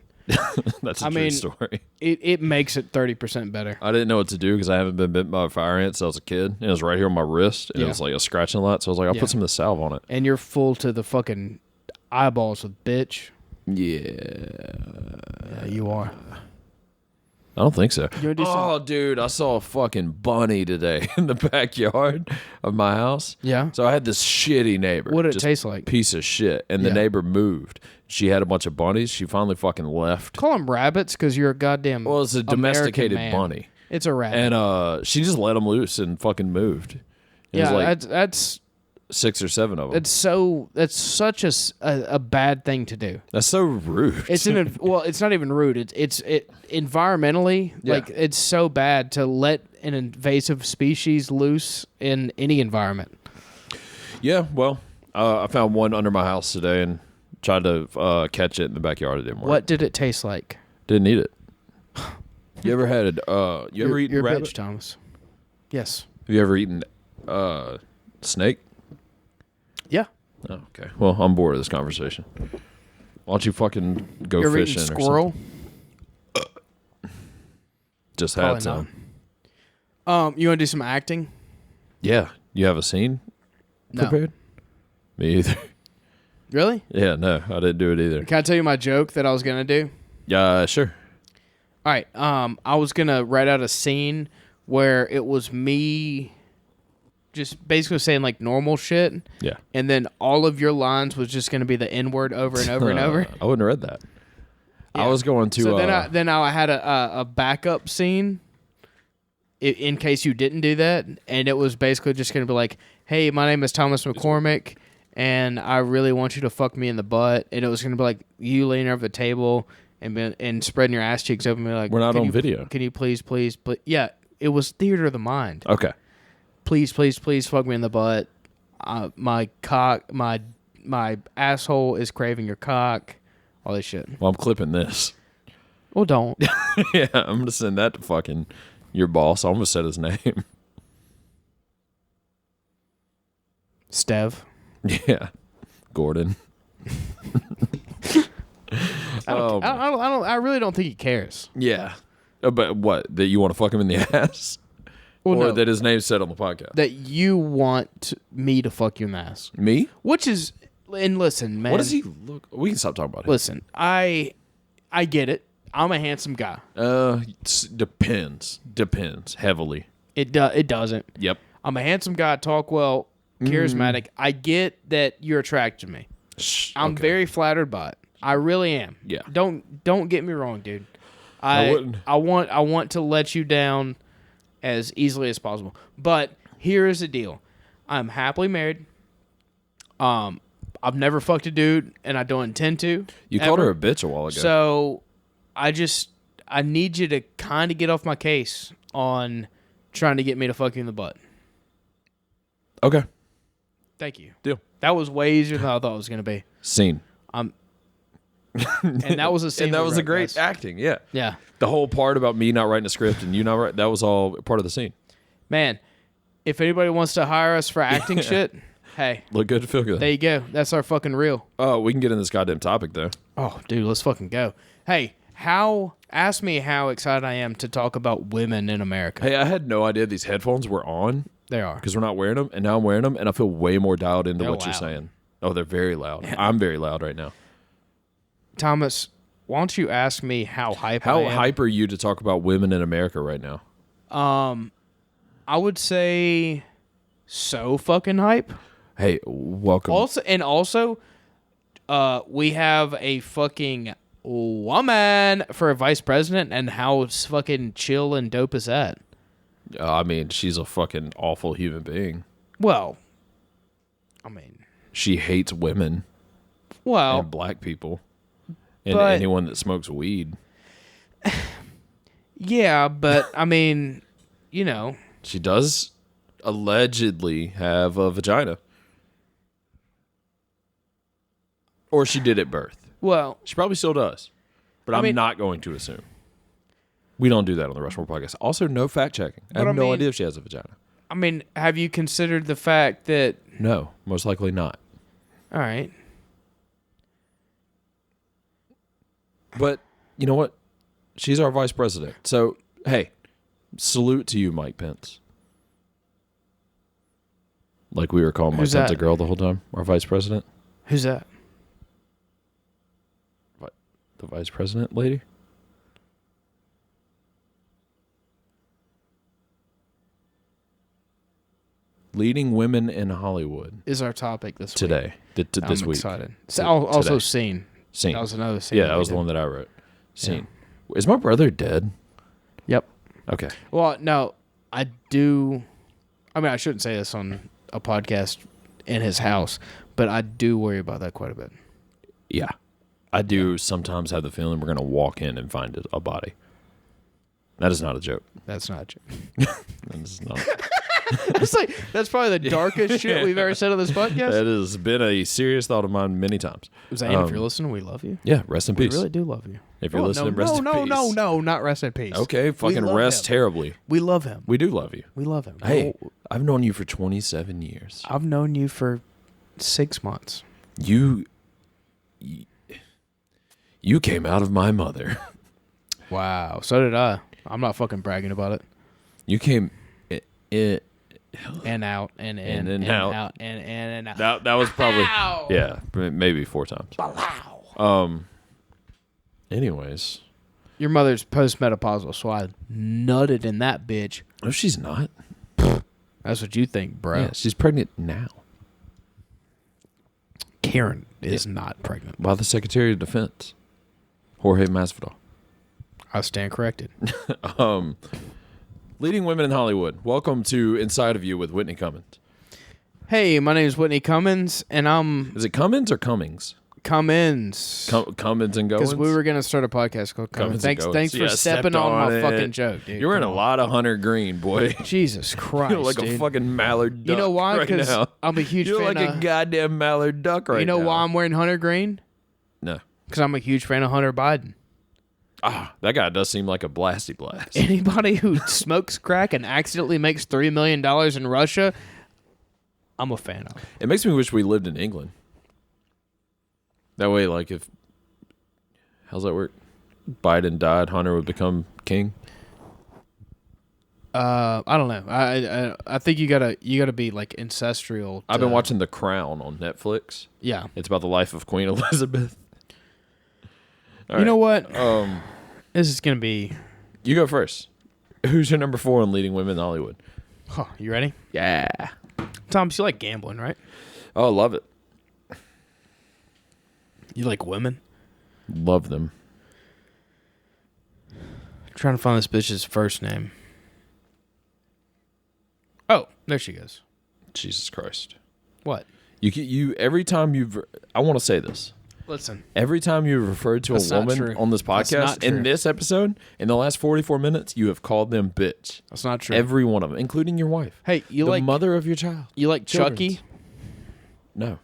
That's a I true mean, story. It makes it 30% better. I didn't know what to do because I haven't been bitten by a fire ant since I was a kid. And it was right here on my wrist, and Yeah. it was like a scratching a lot. So I was like, I'll Yeah. put some of the salve on it. And you're full to the fucking eyeballs with bitch. Yeah. Yeah, you are. I don't think so. You wanna do Oh, dude, I saw a fucking bunny today in the backyard of my house. Yeah? So I had this shitty neighbor. What did it just taste like? Piece of shit. And the Yeah. neighbor moved. She had a bunch of bunnies. She finally fucking left. Call them rabbits because you're a goddamn Well, it's a domesticated American man. bunny. It's a rabbit. And she just let them loose and fucking moved. It was yeah, like that's 6 or 7 of them. that's such a bad thing to do. That's so rude. It's it's not even rude. It's environmentally Yeah. like it's so bad to let an invasive species loose in any environment. Yeah, well, I found one under my house today and tried to catch it in the backyard. It didn't work. What did it taste like? Didn't eat it. You ever had? You ever eaten you're a rabbit? bitch, Thomas. Yes. Have you ever eaten snake? Yeah. Oh, okay. Well, I'm bored of this conversation. Why don't you fucking go You're fishing eating or squirrel? something? Just Probably had some. not. You want to do some acting? Yeah. You have a scene No. prepared? Me either. Really? Yeah, no, I didn't do it either. Can I tell you my joke that I was gonna do? Yeah, sure. All right. I was gonna write out a scene where it was me, just basically saying like normal shit, Yeah. and then all of your lines was just gonna be the N word over and over and over. I wouldn't have read that. I Yeah. was going to. So then I had a backup scene in case you didn't do that, and it was basically just gonna be like, "Hey, my name is Thomas McCormick, and I really want you to fuck me in the butt." And it was gonna be like you leaning over the table and spreading your ass cheeks open, and be like, We're not "Can on you- video." Can you please, yeah? It was theater of the mind. Okay. Please, fuck me in the butt. My cock, my asshole is craving your cock. All this shit. Well, I'm clipping this. Well, don't. Yeah, I'm gonna send that to fucking your boss. I almost said his name. Stev. Yeah, Gordon. I really don't think he cares. Yeah, but what? That you want to fuck him in the ass, Well, or no, that his name's said on the podcast? that you want me to fuck you in the ass. Me? Which is, and listen, man. What does he look? We can stop talking about it. Listen, I get it. I'm a handsome guy. Depends heavily. It doesn't. Yep. I'm a handsome guy. Talk well. Charismatic. I get that you're attracted to me. I'm Okay. very flattered by it. I really am. Yeah. Don't get me wrong, dude. I wouldn't. I want to let you down as easily as possible. But here is the deal. I'm happily married. I've never fucked a dude, and I don't intend to. You called her ever. a bitch a while ago. So I need you to kind of get off my case on trying to get me to fuck you in the butt. Okay. Thank you. Deal. That was way easier than I thought it was going to be. Scene. And that was a scene. And that we was a wrote, great guys. acting. Yeah. Yeah. The whole part about me not writing a script and you not writing, that was all part of the scene. Man, if anybody wants to hire us for acting shit, hey, Look good, feel good. there you go. That's our fucking reel. Oh, we can get in this goddamn topic though. Oh, dude, let's fucking go. Hey, ask me how excited I am to talk about women in America. Hey, I had no idea these headphones were on They are. because we're not wearing them, and now I'm wearing them, and I feel way more dialed into They're what you're loud. saying. Oh, they're very loud. I'm very loud right now. Thomas, why don't you ask me how hype I How am? hype are you to talk about women in America right now? I would say so fucking hype. Hey, welcome. Also, we have a fucking woman for a vice president, and how fucking chill and dope is that? I mean, she's a fucking awful human being. Well, I mean, She hates women well, and black people and but- anyone that smokes weed. yeah, but I mean, you know, She does allegedly have a vagina. Or she did at birth. well, She probably still does. But I I'm mean- not going to assume. We don't do that on the Rushmore podcast. Also, no fact checking. I But have I no mean- idea if she has a vagina. I mean, have you considered the fact that? No, most likely not. All right, But you know what? She's our vice president. So, hey, salute to you, Mike Pence. Like we were calling Mike Who's Pence that? a girl the whole time. Our vice president. who's that? What? The vice president lady? Leading women in Hollywood Is our topic this week? today. This I'm week. excited. So, also, Today. scene. Scene. That was another scene. Yeah, that we was the did. one that I wrote. Scene. Is my brother dead? Yep. Okay. Well, no, I do. I mean, I shouldn't say this on a podcast in his house, but I do worry about that quite a bit. Yeah. I do sometimes have the feeling we're going to walk in and find a body. That is not a joke. That's not true. That is not. That's probably the darkest shit we've ever said on this podcast. That has been a serious thought of mine many times. Zane, if you're listening, we love you. Yeah, rest in We peace. really do love you. If you're listening, rest in peace. No, not rest in peace. Okay, fucking love rest him. terribly. We love him. We do love you. We love him. Hey, I've known you for 27 years. I've known you for 6 months. You came out of my mother. Wow. So did I. I'm not fucking bragging about it. You came in And out and in and and out. out and out. That was probably Ow. yeah, maybe 4 times. Anyways, Your mother's postmenopausal, so I nutted in that bitch. no, she's not. That's what you think, bro. Yeah, she's pregnant now Karen is not pregnant. by the Secretary of Defense, Jorge Masvidal. I stand corrected. Leading women in Hollywood. Welcome to Inside of You with Whitney Cummins. Hey, my name is Whitney Cummins, and I'm Is it Cummins or Cummings? Cummins. Cummins and Goins? Because we were gonna start a podcast called Cummins. Cummins and Thanks, Goins. thanks for Yeah, stepping stepped on my it. fucking joke, dude. You're wearing Come a on. lot of Hunter Green, boy. Jesus Christ, You look like dude. a fucking mallard duck. You know why? Right Because now. I'm a huge You look fan like of. a goddamn mallard duck right now. You know why I'm wearing Hunter Green? No. Because I'm a huge fan of Hunter Biden. That guy does seem like a blasty blast. Anybody who smokes crack and accidentally makes $3 million in Russia, I'm a fan of. It makes me wish we lived in England. That way, like, if... How's that work? Biden died, Hunter would become king? I don't know. I think you gotta be like ancestral. I've been watching The Crown on Netflix. Yeah. It's about the life of Queen Elizabeth. All You know right. what? This is gonna be. You go first. Who's your number 4 in leading women in Hollywood? Huh, you ready? Yeah. Thomas, you like gambling, right? Oh, love it. You like women? Love them. I'm trying to find this bitch's first name. Oh, there she goes. Jesus Christ. What? You every time you've... I want to say this. Listen. Every time you've referred to That's a not woman true. on this That's podcast, not true. in this episode, in the last 44 minutes, you have called them bitch. That's not true. Every one of them, including your wife. Hey, you the like mother of your child. you like Children's. Chucky? No.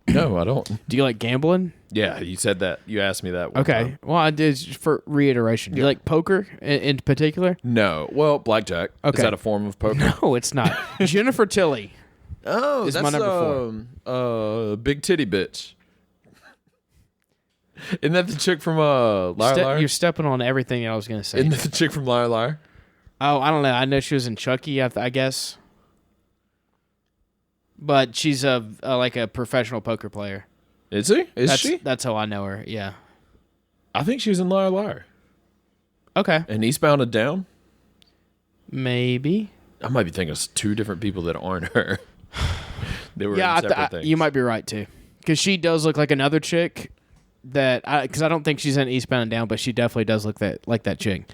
No, I don't. Do you like gambling? Yeah, you said that. You asked me that one Okay. time. Well, I did just for reiteration. Do you like poker in particular? No. Well, blackjack. Okay. Is that a form of poker? No, it's not. Jennifer Tilly. Oh, Is that's my number 4. Big titty bitch. Isn't that the chick from Liar Liar? You're stepping on everything I was gonna say. Isn't that the chick from Liar Liar? Oh, I don't know. I know she was in Chucky, I guess. But she's like a professional poker player. Is he? Is she? That's how I know her. Yeah. I think she was in Liar Liar. Okay. And Eastbound and Down? Maybe. I might be thinking of 2 different people that aren't her. They were Yeah, in separate things. you might be right too, because she does look like another chick that because I don't think she's in Eastbound and Down, but she definitely does look like that chick.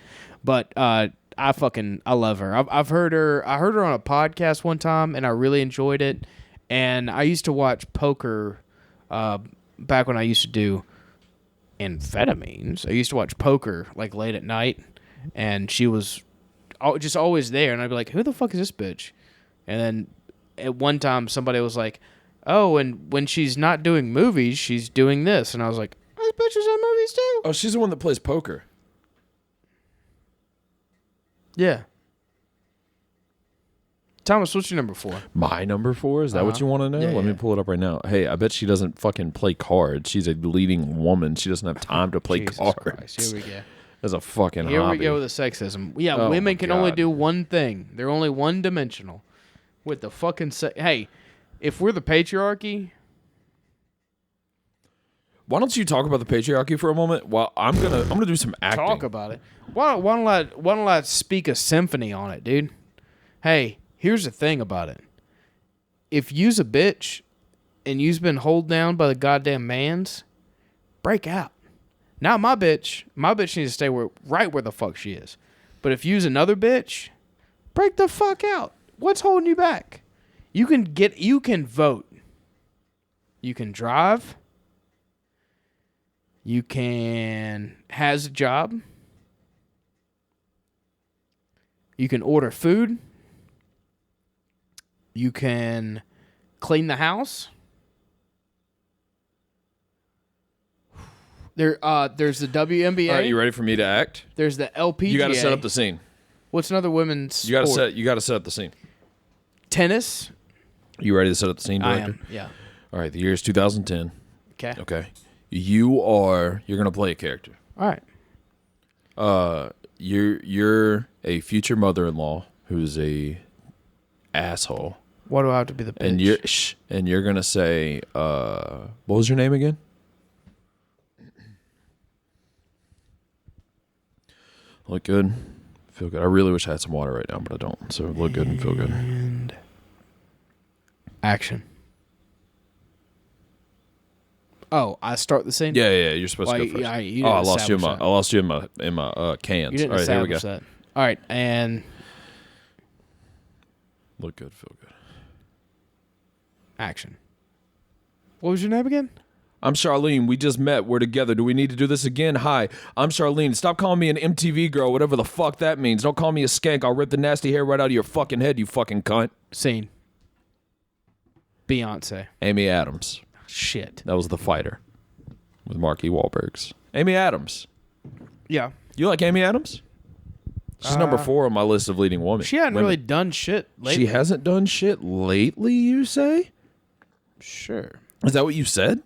But I love her. I've heard her. I heard her on a podcast one time, and I really enjoyed it. And I used to watch poker back when I used to do amphetamines. I used to watch poker like late at night, and she was just always there. And I'd be like, "Who the fuck is this bitch?" And then at one time, somebody was like, "Oh, and when she's not doing movies, she's doing this." And I was like, "This bitch is in movies too." Oh, she's the one that plays poker. Yeah. Thomas, what's your number 4? My number 4? Is that what you want to know? Yeah, Let me yeah. pull it up right now. Hey, I bet she doesn't fucking play cards. She's a leading woman. She doesn't have time to play Jesus cards. Christ. Here we go. That's a fucking Here hobby. we go with the sexism. Yeah, Oh, women my can only God. do one thing. They're only one-dimensional. With the fucking hey, if we're the patriarchy, Why don't you talk about the patriarchy for a moment? While I'm gonna do some acting. talk about it. Why don't I speak a symphony on it, dude? Hey, here's the thing about it. If you's a bitch and you's been held down by the goddamn mans, break out. Now my bitch needs to stay right where the fuck she is. But if you's another bitch, break the fuck out. What's holding you back? You can vote. You can drive. You can has a job. You can order food. You can clean the house. There's the WNBA. All right, you ready for me to act? There's the LPGA. You got to set up the scene. What's another women's You sport? gotta set up the scene. Tennis? You ready to set up the scene, I director? am, yeah. All right, the year is 2010. Okay. Okay. You're gonna play a character. All right. You're a future mother-in-law who's a asshole. Why do I have to be the bitch? And you're gonna say, what was your name again? Look good, feel good. I really wish I had some water right now, but I don't. So look good and feel good. And action. Oh, I start the scene? Yeah. You're supposed to go first. You didn't I lost you establish that. in my cans. You didn't All right, here we go. establish that. All right, and Look good, feel good. action. What was your name again? I'm Charlene. We just met. We're together. Do we need to do this again? Hi, I'm Charlene. Stop calling me an MTV girl, whatever the fuck that means. Don't call me a skank. I'll rip the nasty hair right out of your fucking head, you fucking cunt. Scene. Beyonce. Amy Adams. Shit. That was The Fighter with Marky Wahlberg's. Amy Adams. Yeah. You like Amy Adams? She's number 4 on my list of leading women. She hadn't women. really done shit lately. She hasn't done shit lately, you say? Sure. Is that what you said?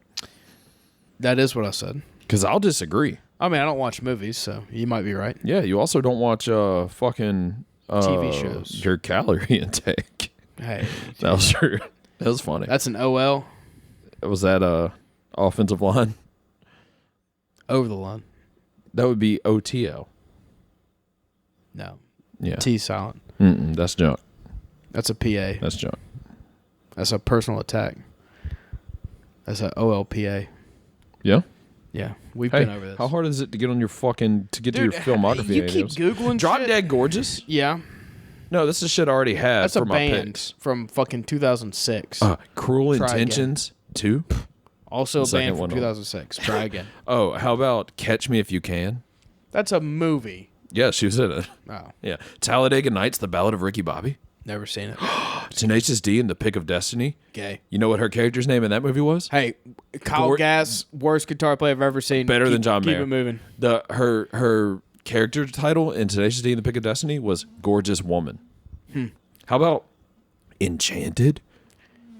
That is what I said. Because I'll disagree. I mean, I don't watch movies, so you might be right. Yeah, you also don't watch fucking TV shows. Your calorie intake. Hey. That was true. That was funny. That's an OL. Was that offensive line? Over the line. That would be OTO. No. Yeah. T silent. That's junk. That's a PA. That's junk. That's a personal attack. That's a OLPA. Yeah? Yeah. We've Hey, been over this. how hard is it to get on your fucking to Dude, to your filmography? you keep videos? Googling Drop shit. Dead Gorgeous? Yeah. No, this is shit I already had That's for a my band picks. from fucking 2006. Cruel Try Intentions 2? Also a second band from one on. 2006. Try again. Oh, how about Catch Me If You Can? That's a movie. Yeah, she was in it. Oh, Yeah. Talladega Nights, The Ballad of Ricky Bobby. never seen it. Tenacious D and The Pick of Destiny. Gay. You know what her character's name in that movie was? Hey, Kyle Gass, worst guitar player I've ever seen. Better than John Mayer. Keep it moving. Her character title in Tenacious D and The Pick of Destiny was Gorgeous Woman. How about Enchanted?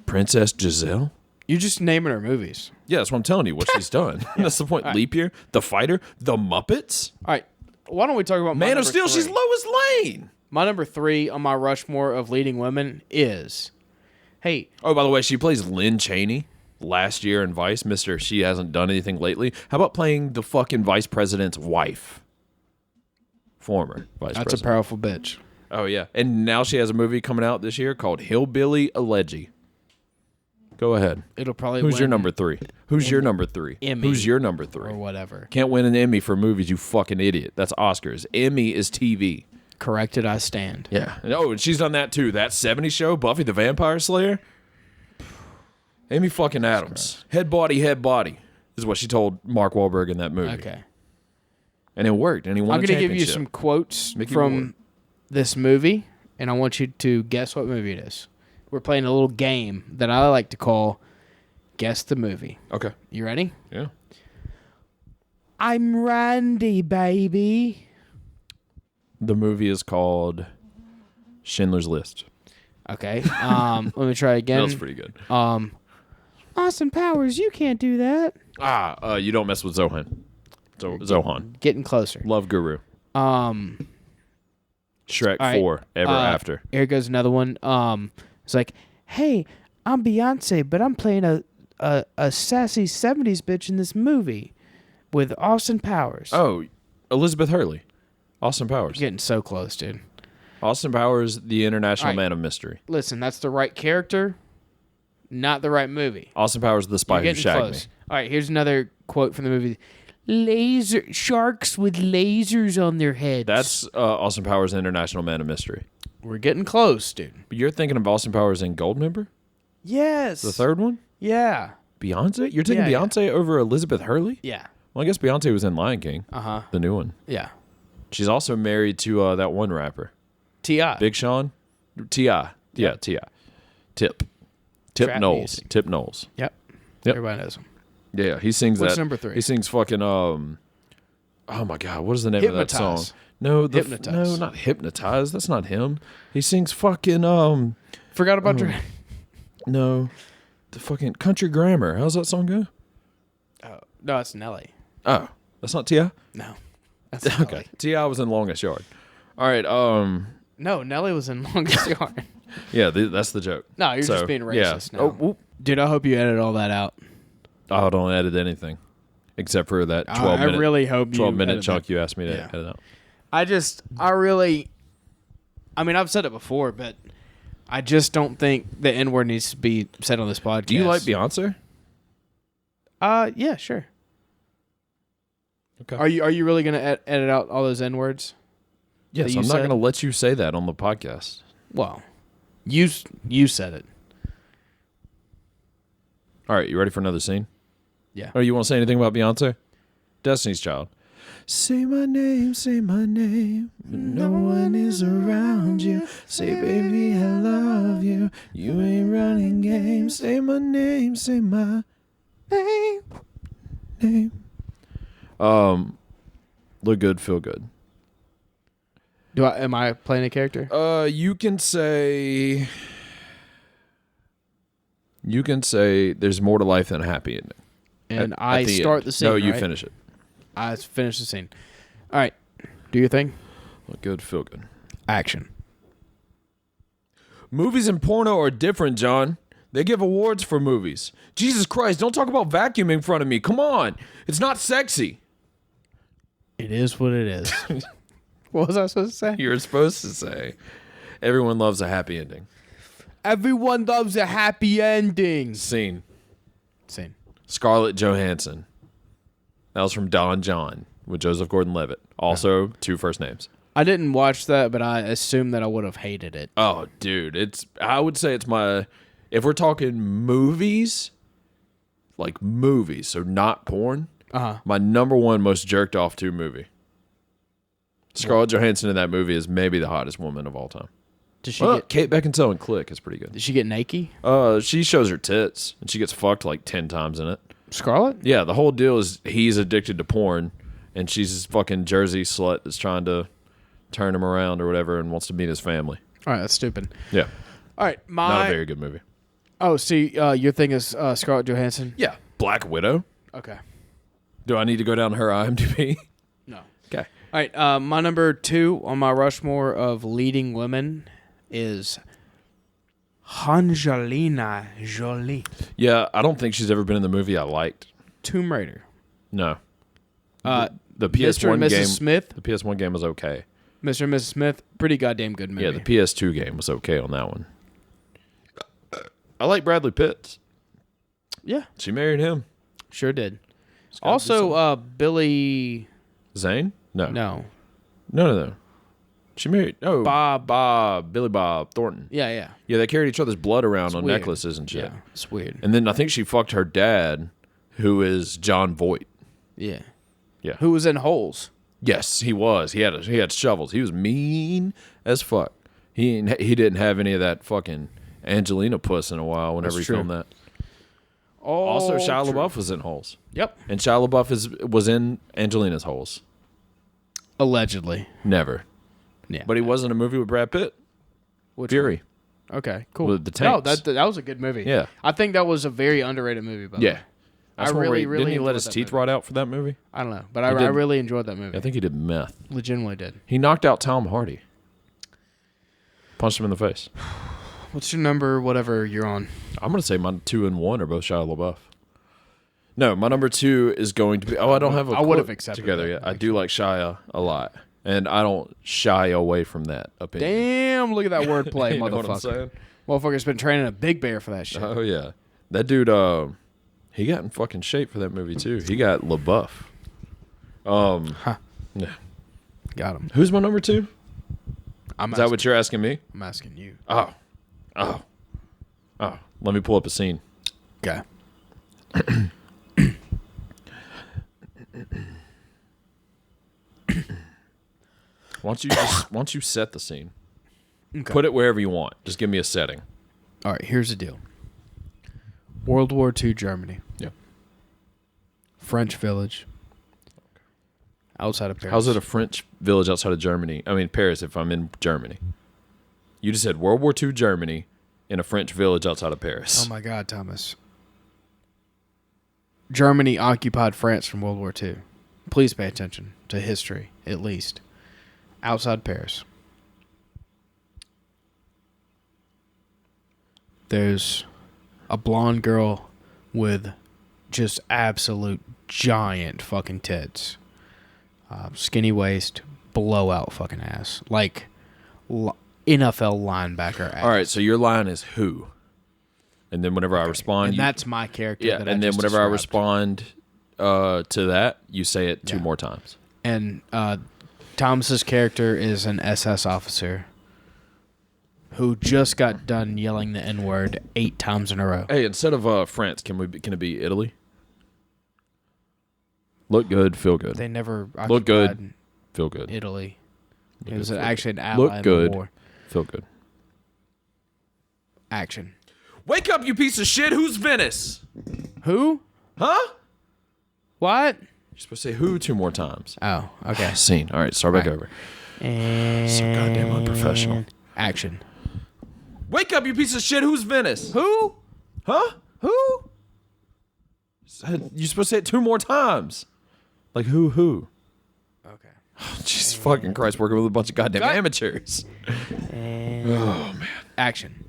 Princess Giselle? You're just naming her movies. Yeah, that's what I'm telling you, what she's done. That's the point. Leap Year, The Fighter, The Muppets, All right. Why don't we talk about my Man of number Steel, 3? she's Lois Lane. My number 3 on my Rushmore of leading women is, hey, Oh, by the way, she plays Lynn Cheney last year in Vice, Mr. She hasn't done anything lately. How about playing the fucking vice president's wife? Former vice that's president. a powerful bitch. Oh, yeah. And now she has a movie coming out this year called Hillbilly Elegy. Go ahead. It'll probably Who's win your number 3? Who's your number 3? Emmy. Who's your number or 3? whatever. Can't win an Emmy for movies, you fucking idiot. That's Oscars. Emmy is TV. Corrected, I stand. Yeah. Oh, and she's done that too. That 70s show, Buffy the Vampire Slayer. Amy fucking Adams. Head body is what she told Mark Wahlberg in that movie. Okay. And it worked. And he won I'm a going to give you championship. some quotes Mickey from Ward. this movie, and I want you to guess what movie it is. We're playing a little game that I like to call Guess the Movie. Okay. You ready? Yeah. I'm Randy, baby. The movie is called Schindler's List. Okay. Let me try again. That was pretty good. Austin Powers, you can't do that. You don't mess with Zohan. Zohan. Getting closer. Love Guru. Um, Shrek all right, 4. Ever After. Here goes another one. It's like, hey, I'm Beyonce, but I'm playing a sassy 70s bitch in this movie with Austin Powers. Oh, Elizabeth Hurley. Austin Powers. Getting so close, dude. Austin Powers, the International All right. Man of Mystery. Listen, that's the right character, not the right movie. Austin Powers, the spy You're who getting shagged close. me. All right, here's another quote from the movie. Sharks with lasers on their heads. That's Austin Powers, International Man of Mystery. We're getting close, dude. But you're thinking of Austin Powers in Goldmember? Yes. The third one? Yeah. Beyonce? You're taking Yeah, Beyonce over Elizabeth Hurley? Yeah. Well, I guess Beyonce was in Lion King. Uh-huh. The new one. Yeah. She's also married to that one rapper. T.I. Big Sean? T.I. Yeah, T.I. Tip Trap Knowles. music. Tip Knowles. Yep. Yep. Everybody knows him. Yeah, he sings What's that. number 3? He sings fucking, oh my God, what is the name of that song? Hypnotize. No, Hypnotize. no, not Hypnotize. That's not him. He sings fucking Forgot about your. no, the fucking Country Grammar. How's that song go? Oh, no, it's Nelly. Oh, that's not T.I.? No, that's Nelly. Okay, T.I. was in Longest Yard. All right, No, Nelly was in Longest Yard. yeah, that's the joke. No, you're just being racist yeah. now. Oh, whoop. Dude, I hope you edit all that out. I don't edit anything except for that 12 I minute. really hope you 12 minute edit chunk that. you asked me to Yeah. edit out. I mean, I've said it before, but I just don't think the N word needs to be said on this podcast. Do you like Beyonce? Yeah, sure. Okay. Are you really gonna edit out all those N words? Yes, that you I'm not said? going to let you say that on the podcast. Well, you said it. All right, you ready for another scene? Yeah. Oh, you want to say anything about Beyonce? Destiny's Child. Say my name, when no one is around you. Say, baby, I love you. You ain't running games. Say my name, name. Look good, feel good. Am I playing a character? You can say there's more to life than a happy ending. And At I the start end. the scene. No, you right? finish it. I finish the scene. All right. Do your thing. Look good, feel good. Action. Movies and porno are different, John. They give awards for movies. Jesus Christ, don't talk about vacuuming in front of me. Come on. It's not sexy. It is what it is. What was I supposed to say? You're supposed to say everyone loves a happy ending. Everyone loves a happy ending. Scene. Scarlett Johansson. That was from Don John with Joseph Gordon-Levitt. Also, 2 first names. I didn't watch that, but I assume that I would have hated it. Oh, dude. I would say it's my... If we're talking movies, like movies, so not porn, my number one most jerked off to movie. Scarlett Johansson in that movie is maybe the hottest woman of all time. Does she get Kate Beckinsale in Click is pretty good. Did she get naked? She shows her tits, and she gets fucked like 10 times in it. Scarlett? Yeah, the whole deal is he's addicted to porn, and she's this fucking Jersey slut that's trying to turn him around or whatever and wants to meet his family. All right, that's stupid. Yeah. All right, Not a very good movie. Oh, see, your thing is Scarlett Johansson? Yeah. Black Widow. Okay. Do I need to go down to her IMDb? No. Okay. All right, my number 2 on my Rushmore of leading women is Angelina Jolie. Yeah, I don't think she's ever been in the movie I liked. Tomb Raider. No. The PS1 Mr. and Mrs. game. Smith. The PS1 game was okay. Mr. and Mrs. Smith, pretty goddamn good movie. Yeah, the PS2 game was okay on that one. I like Bradley Pitt. Yeah, She married him. sure did. gotta do Also, Billy... Zane? No. No. She married... Oh, Billy Bob Thornton. Yeah. Yeah, they carried each other's blood around It's on weird. necklaces and shit. Yeah, it's weird. And then I think she fucked her dad, who is John Voight. Yeah. Yeah. Who was in Holes. Yes, he was. He had shovels. He was mean as fuck. He didn't have any of that fucking Angelina puss in a while whenever That's he true. filmed that. Oh, Also, Shia true. LaBeouf was in Holes. Yep. And Shia LaBeouf was in Angelina's Holes. Allegedly. Never. Yeah. But he was in a movie with Brad Pitt. Which Fury. one? Okay, cool. With the No, tanks. that was a good movie. Yeah. I think that was a very underrated movie, by the Yeah. way. That's I one where really, he- really Didn't he let enjoyed his that teeth movie. rot out for that movie? I don't know, but He I did. really enjoyed that movie. I think he did meth. Legitimately did. He knocked out Tom Hardy. Punched him in the face. What's your number, whatever you're on? I'm going to say my 2 and 1 are both Shia LaBeouf. No, my number 2 is going to be... Oh, I don't have a I would have quote accepted together that, yet. I do like Shia a lot. And I don't shy away from that opinion. Damn, look at that wordplay, You know what I'm motherfucker. saying? Motherfucker's been training a big bear for that shit. Oh, yeah. That dude, he got in fucking shape for that movie, too. He got LaBeouf. Yeah. Got him. Who's my number 2? I'm Is that what you're asking me? I'm asking you. Oh. Let me pull up a scene. Okay. Why don't you set the scene? Okay. Put it wherever you want. Just give me a setting. All right, here's the deal. World War II Germany. Yeah. French village. outside of Paris. How's it a French village outside of Germany? I mean, Paris, if I'm in Germany. You just said World War II Germany in a French village outside of Paris. Oh, my God, Thomas. Germany occupied France from World War II. Please pay attention to history, at least. Outside Paris. There's a blonde girl with just absolute giant fucking tits. Skinny waist, blowout fucking ass. Like NFL linebacker ass. All right, so your line is who? And then whenever I respond... And that's my character. Yeah, that and I then just whenever I described. respond to that, you say it two more times. And Thomas's character is an SS officer who just got done yelling the N-word 8 times in a row. Hey, instead of France, can it be Italy? Look good, feel good. They never Look good, occupied feel good. Italy. Look It was good, feel actually an good. ally Look in good, the war. feel good. Action. Wake up, you piece of shit! Who's Venice? Who? Huh? What? You're supposed to say who 2 more times. Oh, okay. Scene. All right, start back over. And So goddamn unprofessional. Action. Wake up, you piece of shit! Who's Venice? Who? Huh? Who? You're supposed to say it 2 more times. Like who? Okay. Jesus fucking Christ, working with a bunch of goddamn Cut. amateurs. And Oh, man. action.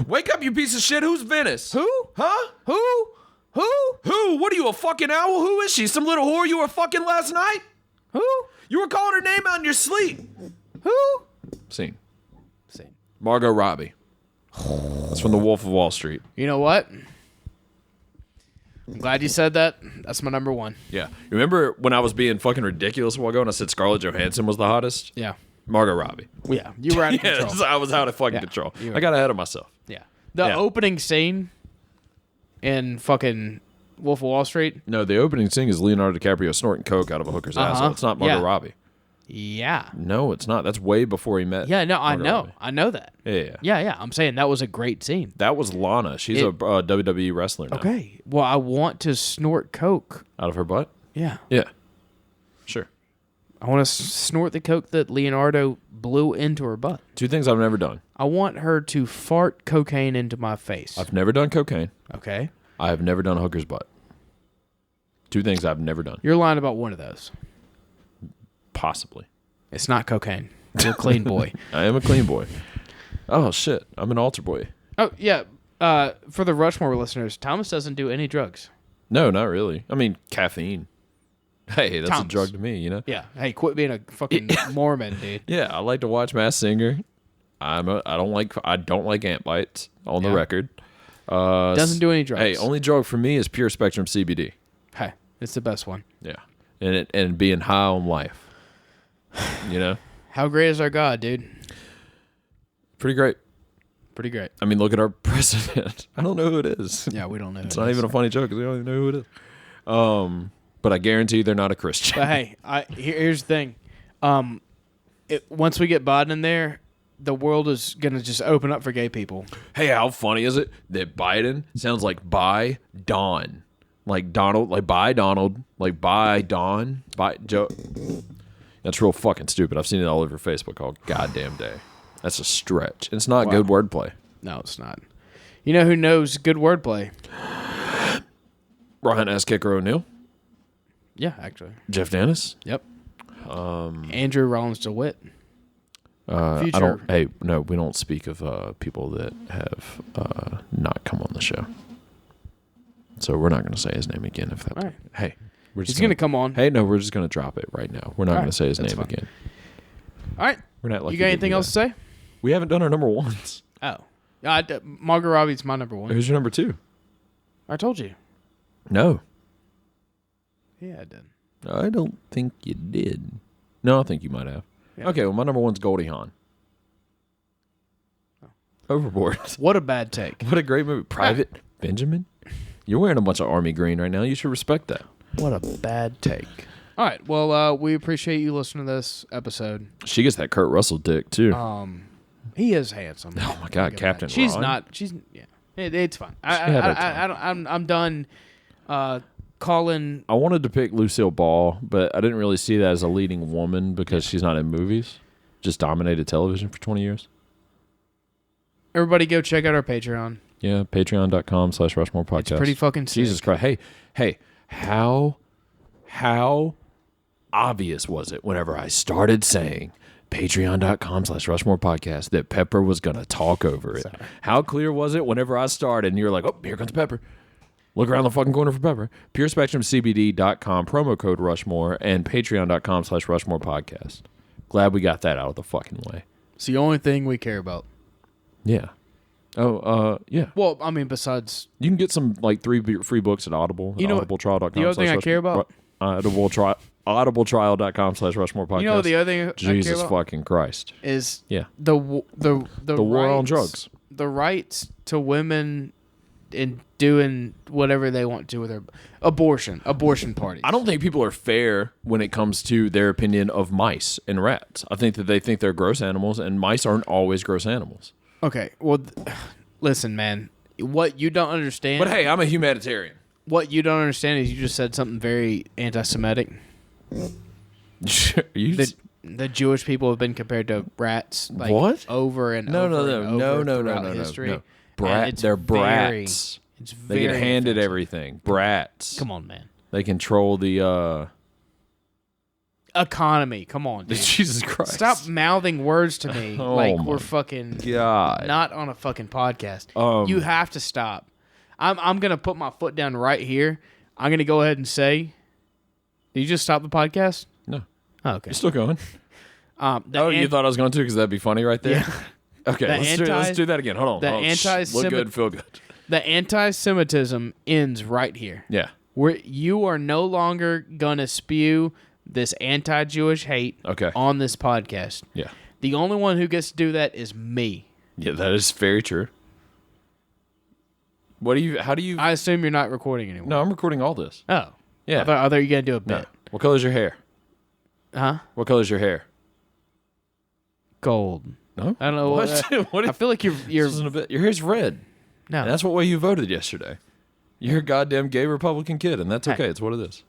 Wake up, you piece of shit! Who's Venice? Who? Huh? Who? Who? What are you, a fucking owl? Who is she? Some little whore you were fucking last night? Who? You were calling her name out in your sleep. Who? Scene. Scene. Margot Robbie. That's from The Wolf of Wall Street. You know what? I'm glad you said that. That's my number 1. Yeah. Remember when I was being fucking ridiculous a while ago and I said Scarlett Johansson was the hottest? Yeah. Margot Robbie. Yeah. You were out of Yes, control. I was out of fucking Yeah, control. you were. I got ahead of myself. Yeah. The Yeah. opening scene in fucking Wolf of Wall Street. No, the opening scene is Leonardo DiCaprio snorting coke out of a hooker's asshole. It's not Margot Yeah. Robbie. Yeah. No, it's not. That's way before he met. Yeah, no, I Margot know. Robbie. I know that. Yeah. Yeah. I'm saying that was a great scene. That was Lana. She's a WWE wrestler now. Okay. Well, I want to snort coke. Out of her butt? Yeah. Yeah. Sure. I want to snort the coke that Leonardo blew into her butt. 2 things I've never done. I want her to fart cocaine into my face. I've never done cocaine. Okay. I have never done a hooker's butt. 2 things I've never done. You're lying about one of those. Possibly. It's not cocaine. You're a clean boy. I am a clean boy. Oh, shit. I'm an altar boy. Oh, yeah. For the Rushmore listeners, Thomas doesn't do any drugs. No, not really. I mean, caffeine. Hey, that's a Thomas. drug to me, you know? Yeah. Hey, quit being a fucking Mormon, dude. Yeah, I like to watch Masked Singer. I don't like ant bites on the Yeah. record. Doesn't do any drugs. Hey, only drug for me is pure spectrum CBD. Hey, it's the best one. Yeah. And being high on life. You know? How great is our God, dude? Pretty great. Pretty great. I mean, look at our president. I don't know who it is. Yeah, we don't know. It's not even a funny joke because we don't even know who it is. But I guarantee they're not a Christian. But hey, here's the thing. Once we get Biden in there, the world is going to just open up for gay people. Hey, how funny is it that Biden sounds like by Don? Like Donald, like by Donald, like by Don, by Joe. That's real fucking stupid. I've seen it all over Facebook called Goddamn Day. That's a stretch. It's not good wordplay. No, it's not. You know who knows good wordplay? Ryan S. Kicker O'Neill, Yeah, actually. Jeff Dennis. Yep. Andrew Rollins DeWitt. I Future. don't. Hey, no, we don't speak of people that have not come on the show. So we're not going to say his name again. If that. All right. Hey, we're just He's going to come on. Hey, no, we're just going to drop it right now. We're not All going right, to say his that's name fine. again. All right. We're not like You got anything else to say? We haven't done our number ones. Oh. Margot Robbie's my number 1. Who's your number 2? I told you. No, Yeah, I did. I don't think you did. No, I think you might have. Yeah. Okay, well, my number 1's Goldie Hawn. Overboard. What a bad take. What a great movie. Private Benjamin. You're wearing a bunch of army green right now. You should respect that. What a bad take. All right. Well, we appreciate you listening to this episode. She gets that Kurt Russell dick too. He is handsome. Oh my God, Captain She's Ron. not. She's yeah. It's fine. had her time. I'm done calling. I wanted to pick Lucille Ball, but I didn't really see that as a leading woman because she's not in movies. Just dominated television for 20 years. Everybody go check out our Patreon. Yeah, patreon.com/Rushmore podcast. It's pretty fucking sick. Jesus Christ. Hey, how obvious was it whenever I started saying patreon.com/Rushmore podcast that Pepper was going to talk over it? Sorry. How clear was it whenever I started and you're like, oh, here comes Pepper. Look around the fucking corner for Pepper. PureSpectrumCBD.com, promo code Rushmore, and patreon.com/Rushmore podcast. Glad we got that out of the fucking way. It's the only thing we care about. Yeah. Oh, yeah. Well, I mean, besides... You can get some, like, 3 free books at Audible. You know, audibletrial.com. the other thing I care about? audibletrial.com/Rushmore podcast. You know, the other thing I Jesus care about fucking Christ. Is yeah. the war rights, on drugs. The rights to women in doing whatever they want to with their abortion parties. I don't think people are fair when it comes to their opinion of mice and rats. I think that they think they're gross animals, and mice aren't always gross animals. Okay, well, listen, man. What you don't understand... But hey, I'm a humanitarian. What you don't understand is you just said something very anti-Semitic. The Jewish people have been compared to rats. Like, what? Over and no, over no, and no, over no, throughout no, no, history. no. They're brats. It's they very get handed offensive. everything. Brats. Come on, man. They control the economy. Come on, dude. Jesus Christ. Stop mouthing words to me Oh like my we're fucking God. not on a fucking podcast. Um, You have to stop. I'm gonna put my foot down right here. I'm gonna go ahead and say, did you just stop the podcast? No. Oh, okay. You're still going. You thought I was going to because that'd be funny right there? Yeah. Okay, let's do that again. Hold on. The Look good, feel good. The anti-Semitism ends right here. Yeah. Where you are no longer gonna spew this anti-Jewish hate on this podcast. Yeah. The only one who gets to do that is me. Yeah, that is very true. How do you... I assume you're not recording anymore. No, I'm recording all this. Oh. Yeah. I thought you were going to do a bit. No. What color's your hair? Huh? What color's your hair? Gold. No? I don't know. What? I feel like you're This isn't a bit. Your hair's red. no. And that's what way you voted yesterday. You're a goddamn gay Republican kid, and that's okay. It's what it is.